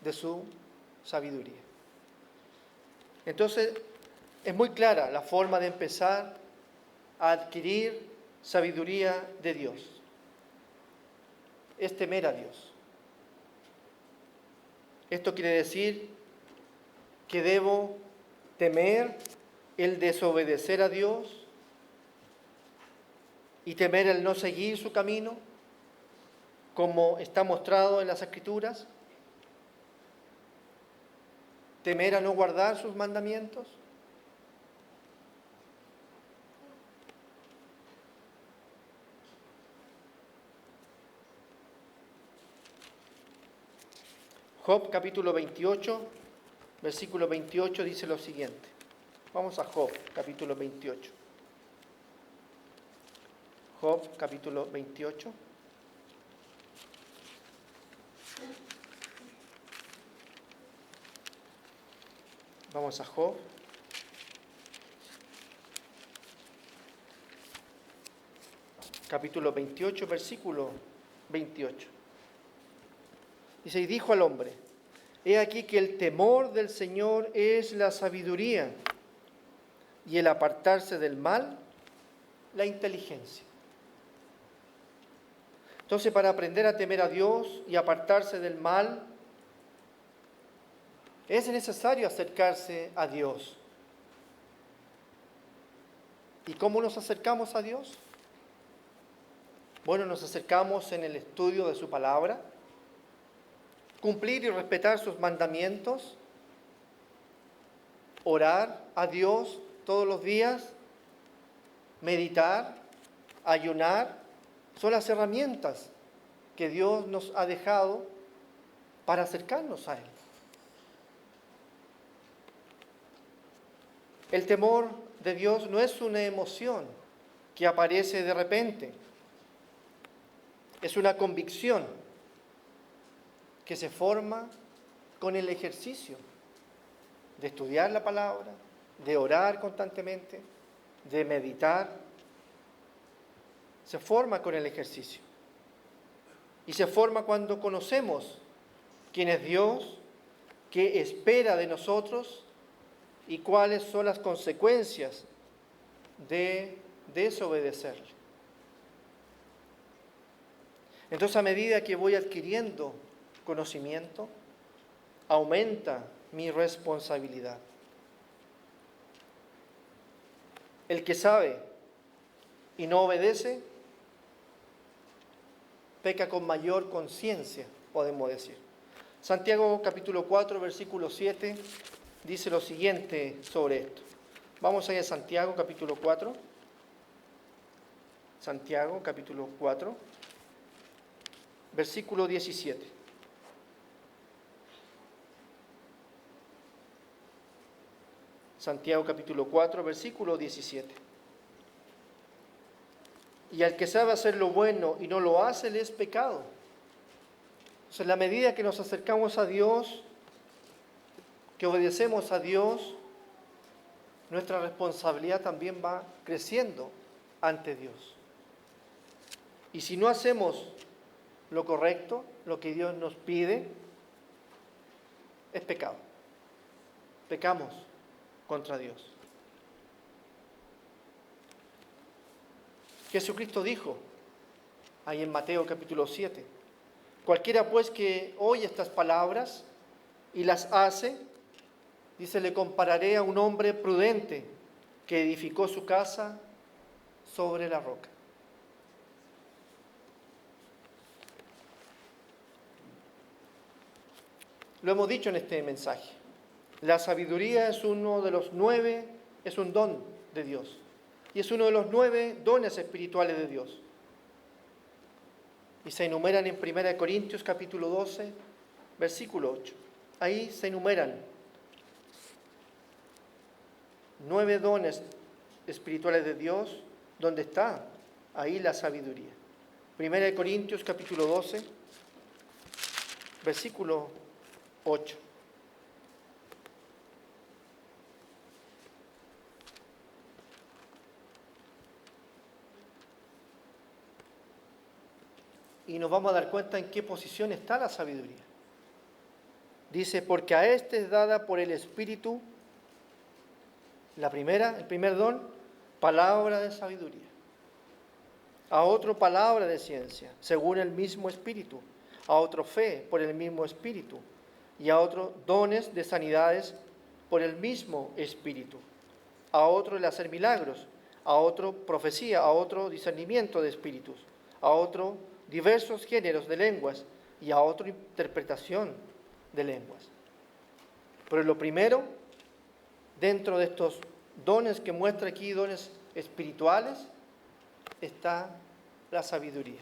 de su sabiduría. Entonces, es muy clara la forma de empezar a adquirir sabiduría de Dios. Es temer a Dios. Esto quiere decir que debo temer el desobedecer a Dios y temer el no seguir su camino, como está mostrado en las Escrituras. ¿Temer a no guardar sus mandamientos? Job capítulo 28, versículo 28 dice lo siguiente. Vamos a Job capítulo 28. Job capítulo 28. Vamos a Job. Capítulo 28, versículo 28. Dice, y dijo al hombre, he aquí que el temor del Señor es la sabiduría, y el apartarse del mal, la inteligencia. Entonces, para aprender a temer a Dios y apartarse del mal, es necesario acercarse a Dios. ¿Y cómo nos acercamos a Dios? Bueno, nos acercamos en el estudio de su palabra, cumplir y respetar sus mandamientos, orar a Dios todos los días, meditar, ayunar, son las herramientas que Dios nos ha dejado para acercarnos a Él. El temor de Dios no es una emoción que aparece de repente, es una convicción que se forma con el ejercicio de estudiar la palabra, de orar constantemente, de meditar. Se forma con el ejercicio. Y se forma cuando conocemos quién es Dios, qué espera de nosotros y cuáles son las consecuencias de desobedecerle. Entonces, a medida que voy adquiriendo conocimiento, aumenta mi responsabilidad. El que sabe y no obedece, peca con mayor conciencia, podemos decir. Santiago capítulo 4, versículo 7, dice lo siguiente sobre esto. Vamos allá a Santiago capítulo 4. Santiago capítulo 4, versículo 17. Santiago capítulo 4, versículo 17. Y al que sabe hacer lo bueno y no lo hace, le es pecado. O sea, en la medida que nos acercamos a Dios, que obedecemos a Dios, nuestra responsabilidad también va creciendo ante Dios. Y si no hacemos lo correcto, lo que Dios nos pide, es pecado. Pecamos contra Dios. Jesucristo dijo, ahí en Mateo capítulo 7, cualquiera pues que oye estas palabras y las hace, dice, le compararé a un hombre prudente que edificó su casa sobre la roca. Lo hemos dicho en este mensaje. La sabiduría es uno de los 9, es un don de Dios. Y es uno de los 9 dones espirituales de Dios. Y se enumeran en 1 Corintios capítulo 12, versículo 8. Ahí se enumeran 9 dones espirituales de Dios, donde está ahí la sabiduría. 1 Corintios capítulo 12, versículo 8. Y nos vamos a dar cuenta en qué posición está la sabiduría. Dice, porque a este es dada por el Espíritu, el primer don, palabra de sabiduría. A otro palabra de ciencia, según el mismo Espíritu. A otro fe, por el mismo Espíritu. Y a otro dones de sanidades, por el mismo Espíritu. A otro el hacer milagros. A otro profecía. A otro discernimiento de espíritus. A otro diversos géneros de lenguas y a otra interpretación de lenguas. Pero lo primero, dentro de estos dones que muestra aquí, dones espirituales, está la sabiduría.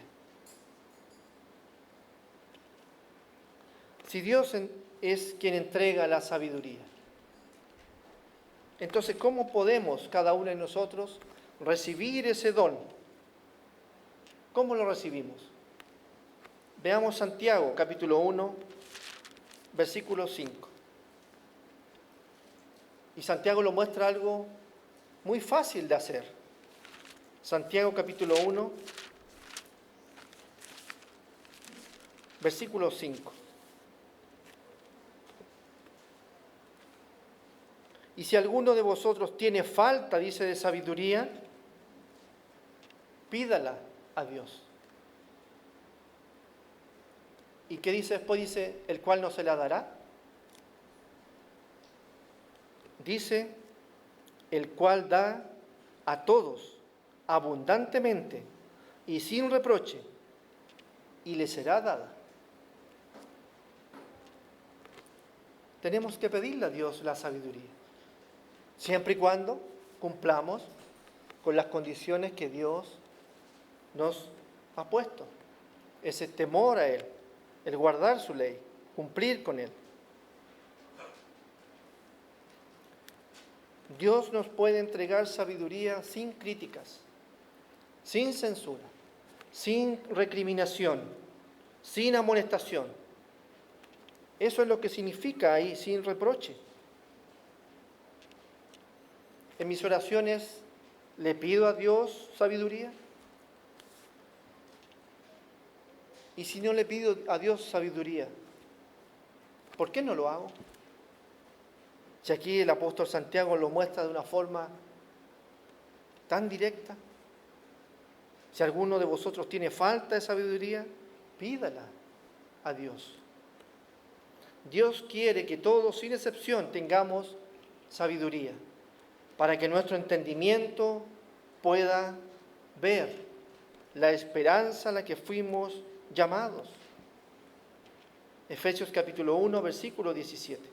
Si Dios es quien entrega la sabiduría, entonces, ¿cómo podemos cada uno de nosotros recibir ese don? ¿Cómo lo recibimos? Veamos Santiago, capítulo 1, versículo 5. Y Santiago lo muestra algo muy fácil de hacer. Santiago, capítulo 1, versículo 5. Y si alguno de vosotros tiene falta, dice, de sabiduría, pídala a Dios. ¿Y qué dice después? Dice, el cual no se la dará. Dice, el cual da a todos abundantemente y sin reproche, y le será dada. Tenemos que pedirle a Dios la sabiduría, siempre y cuando cumplamos con las condiciones que Dios nos ha puesto. Ese temor a Él, el guardar su ley, cumplir con Él. Dios nos puede entregar sabiduría sin críticas, sin censura, sin recriminación, sin amonestación. Eso es lo que significa ahí, sin reproche. En mis oraciones, ¿le pido a Dios sabiduría? Y si no le pido a Dios sabiduría, ¿por qué no lo hago? Si aquí el apóstol Santiago lo muestra de una forma tan directa. Si alguno de vosotros tiene falta de sabiduría, pídala a Dios. Dios quiere que todos, sin excepción, tengamos sabiduría, para que nuestro entendimiento pueda ver la esperanza a la que fuimos llamados. Efesios capítulo 1, versículo 17.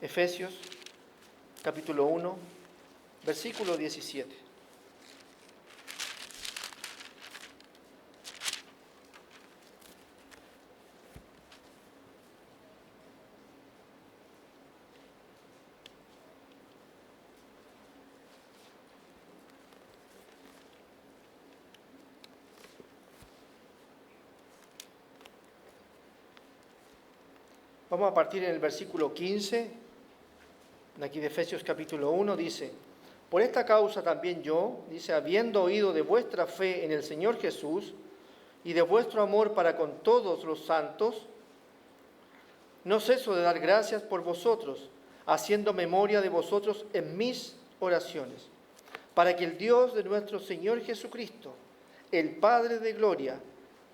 Efesios capítulo 1, versículo 17. Vamos a partir en el versículo 15, de aquí de Efesios capítulo 1, dice: por esta causa también yo, dice, habiendo oído de vuestra fe en el Señor Jesús y de vuestro amor para con todos los santos, no ceso de dar gracias por vosotros, haciendo memoria de vosotros en mis oraciones, para que el Dios de nuestro Señor Jesucristo, el Padre de gloria,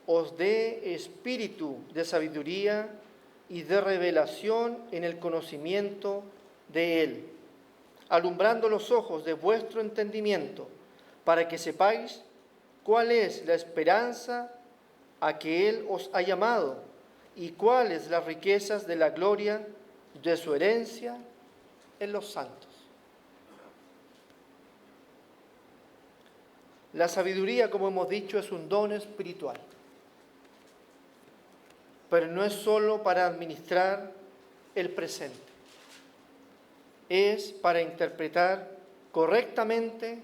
os dé espíritu de sabiduría y de revelación en el conocimiento de Él, alumbrando los ojos de vuestro entendimiento, para que sepáis cuál es la esperanza a que Él os ha llamado y cuáles las riquezas de la gloria de su herencia en los santos. La sabiduría, como hemos dicho, es un don espiritual, pero no es solo para administrar el presente, es para interpretar correctamente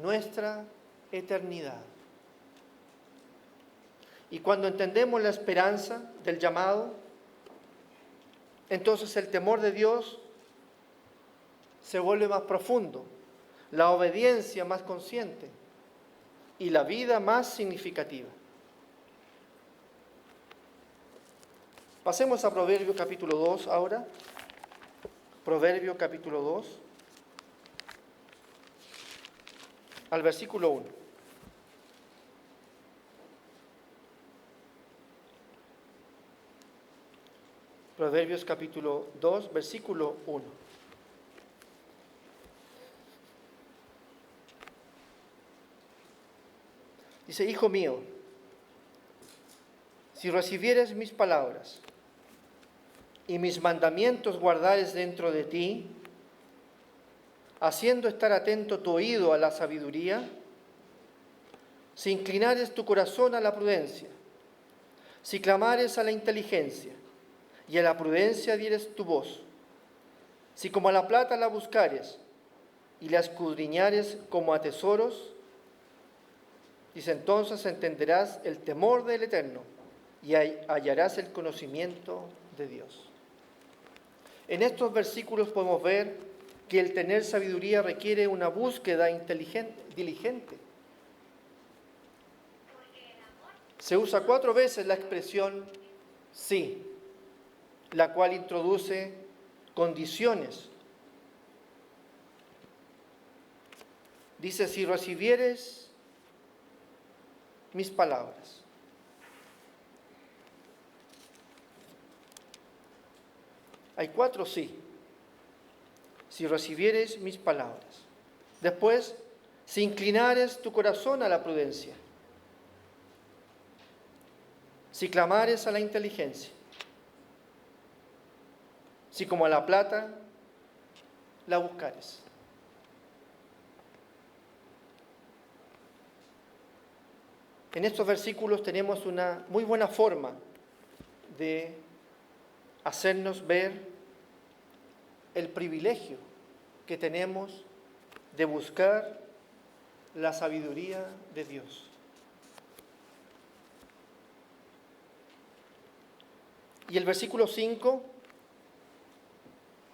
nuestra eternidad. Y cuando entendemos la esperanza del llamado, entonces el temor de Dios se vuelve más profundo, la obediencia más consciente y la vida más significativa. Pasemos a Proverbios capítulo 2 ahora. Proverbios capítulo 2, al versículo 1. Proverbios capítulo 2, versículo 1. Dice: hijo mío, si recibieres mis palabras y mis mandamientos guardares dentro de ti, haciendo estar atento tu oído a la sabiduría, si inclinares tu corazón a la prudencia, si clamares a la inteligencia, y a la prudencia dieres tu voz, si como a la plata la buscares, y la escudriñares como a tesoros, dice, entonces entenderás el temor del Eterno, y hallarás el conocimiento de Dios. En estos versículos podemos ver que el tener sabiduría requiere una búsqueda diligente. Se usa 4 veces la expresión sí, la cual introduce condiciones. Dice, si recibieres mis palabras. Hay 4 sí. Si recibieres mis palabras. Después, si inclinares tu corazón a la prudencia. Si clamares a la inteligencia. Si como a la plata la buscares. En estos versículos tenemos una muy buena forma de hacernos ver el privilegio que tenemos de buscar la sabiduría de Dios. Y el versículo 5,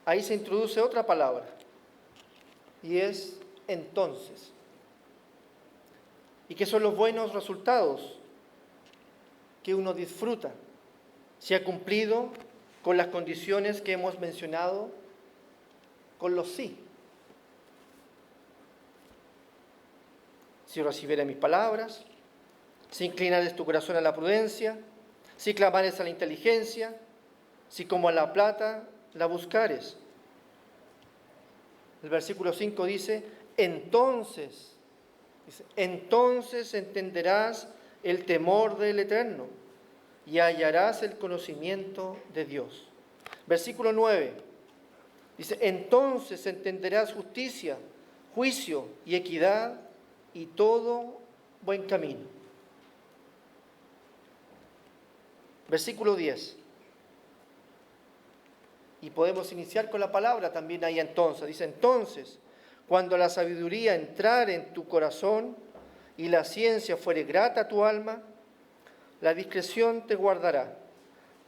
ahí se introduce otra palabra, y es entonces. ¿Y qué son los buenos resultados que uno disfruta si ha cumplido con las condiciones que hemos mencionado, con los sí? Si recibieres mis palabras, si inclinares tu corazón a la prudencia, si clamares a la inteligencia, si como a la plata la buscares. El versículo 5 dice, entonces entenderás el temor del Eterno y hallarás el conocimiento de Dios. Versículo 9 dice, entonces entenderás justicia, juicio y equidad y todo buen camino. Versículo 10. Y podemos iniciar con la palabra también ahí entonces. Dice, entonces, cuando la sabiduría entrare en tu corazón y la ciencia fuere grata a tu alma, la discreción te guardará,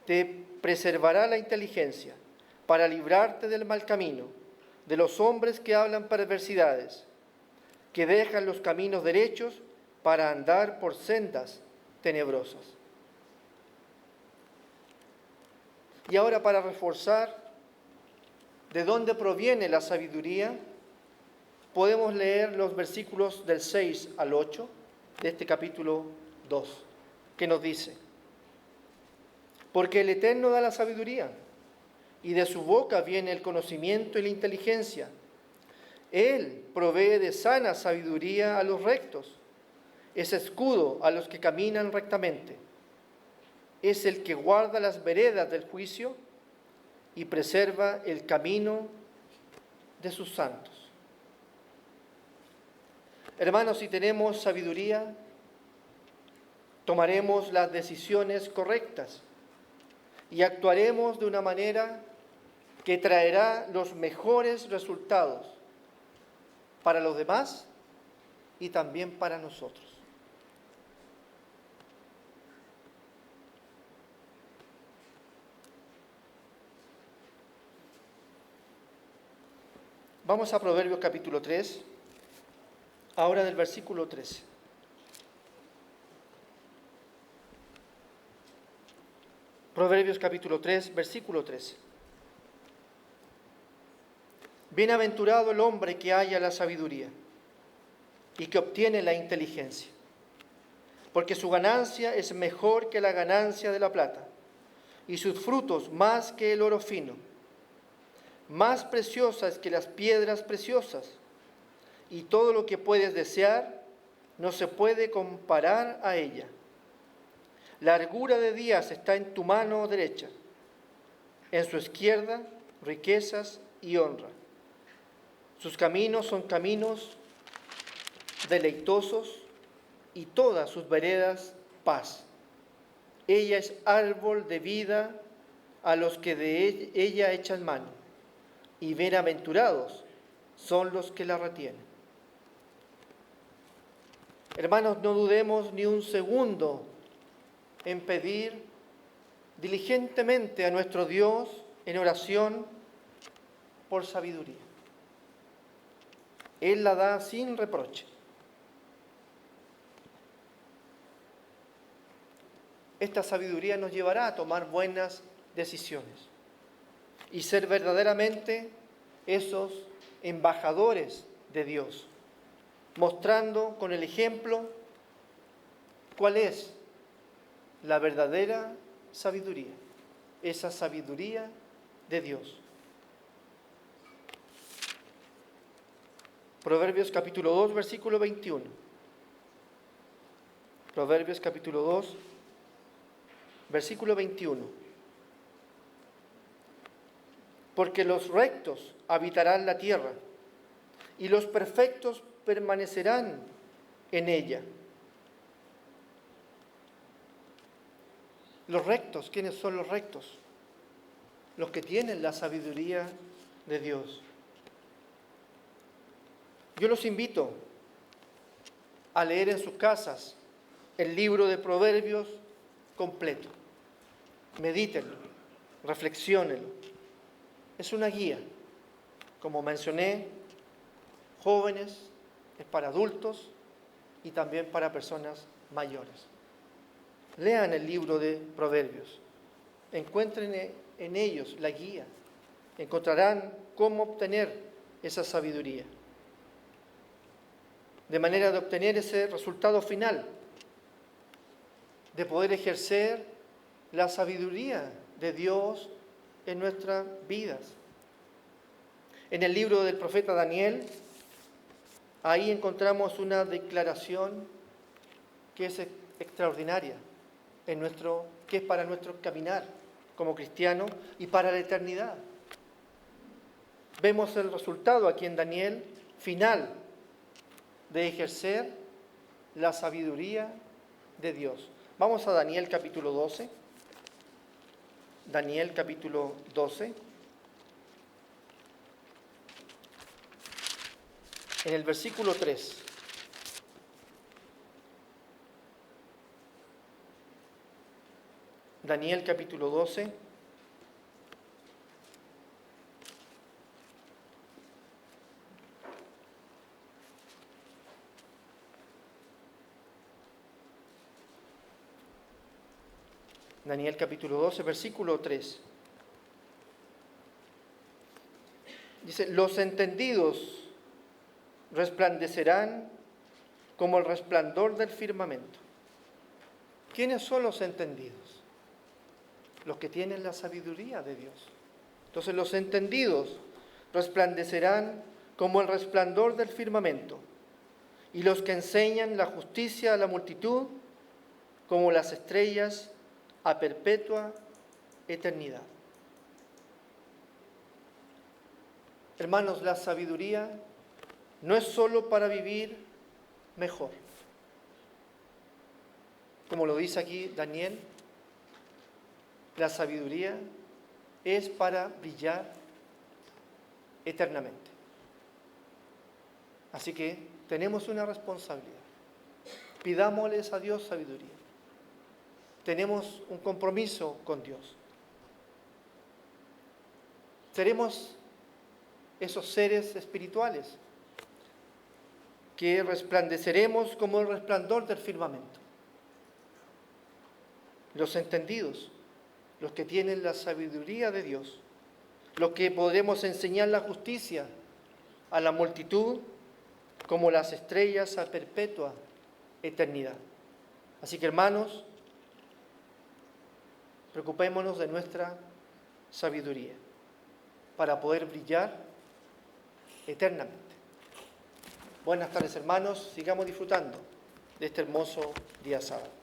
te preservará la inteligencia para librarte del mal camino, de los hombres que hablan perversidades, que dejan los caminos derechos para andar por sendas tenebrosas. Y ahora, para reforzar de dónde proviene la sabiduría, podemos leer los versículos del 6 al 8 de este capítulo 2, que nos dice, porque el Eterno da la sabiduría, y de su boca viene el conocimiento y la inteligencia. Él provee de sana sabiduría a los rectos, es escudo a los que caminan rectamente. Es el que guarda las veredas del juicio y preserva el camino de sus santos. Hermanos, si tenemos sabiduría, tomaremos las decisiones correctas y actuaremos de una manera que traerá los mejores resultados para los demás y también para nosotros. Vamos a Proverbios capítulo 3, ahora del versículo 13. Proverbios capítulo 3, versículo 13. Bienaventurado el hombre que halla la sabiduría y que obtiene la inteligencia, porque su ganancia es mejor que la ganancia de la plata, y sus frutos más que el oro fino. Más preciosas que las piedras preciosas, y todo lo que puedes desear no se puede comparar a ella. Largura de días está en tu mano derecha, En su izquierda, riquezas y honra. Sus caminos son caminos deleitosos y todas sus veredas paz. Ella es árbol de vida a los que de ella echan mano, y bienaventurados son los que la retienen. Hermanos, no dudemos ni un segundo en pedir diligentemente a nuestro Dios en oración por sabiduría. Él la da sin reproche. Esta sabiduría nos llevará a tomar buenas decisiones y ser verdaderamente esos embajadores de Dios, mostrando con el ejemplo cuál es la verdadera sabiduría, esa sabiduría de Dios. Proverbios capítulo 2, versículo 21. Proverbios capítulo 2, versículo 21. Porque los rectos habitarán la tierra, y los perfectos permanecerán en ella. Los rectos, ¿quiénes son los rectos? Los que tienen la sabiduría de Dios. Yo los invito a leer en sus casas el libro de Proverbios completo. Medítenlo, reflexiónenlo. Es una guía. Como mencioné, jóvenes, es para adultos y también para personas mayores. Lean el libro de Proverbios. Encuentren en ellos la guía. Encontrarán cómo obtener esa sabiduría. De manera de obtener ese resultado final, de poder ejercer la sabiduría de Dios en nuestras vidas. En el libro del profeta Daniel, ahí encontramos una declaración que es extraordinaria, que es para nuestro caminar como cristianos y para la eternidad. Vemos el resultado aquí en Daniel final de ejercer la sabiduría de Dios. Vamos a Daniel capítulo 12. Daniel capítulo 12. En el versículo 3. Daniel capítulo 12. Daniel capítulo 12, versículo 3. Dice, los entendidos resplandecerán como el resplandor del firmamento. ¿Quiénes son los entendidos? Los que tienen la sabiduría de Dios. Entonces los entendidos resplandecerán como el resplandor del firmamento, y los que enseñan la justicia a la multitud como las estrellas a perpetua eternidad. Hermanos, la sabiduría no es solo para vivir mejor. Como lo dice aquí Daniel, la sabiduría es para brillar eternamente. Así que tenemos una responsabilidad. Pidámosles a Dios sabiduría. Tenemos un compromiso con Dios. Seremos esos seres espirituales que resplandeceremos como el resplandor del firmamento. Los entendidos, los que tienen la sabiduría de Dios, los que podremos enseñar la justicia a la multitud como las estrellas a perpetua eternidad. Así que, hermanos, preocupémonos de nuestra sabiduría para poder brillar eternamente. Buenas tardes, hermanos. Sigamos disfrutando de este hermoso día sábado.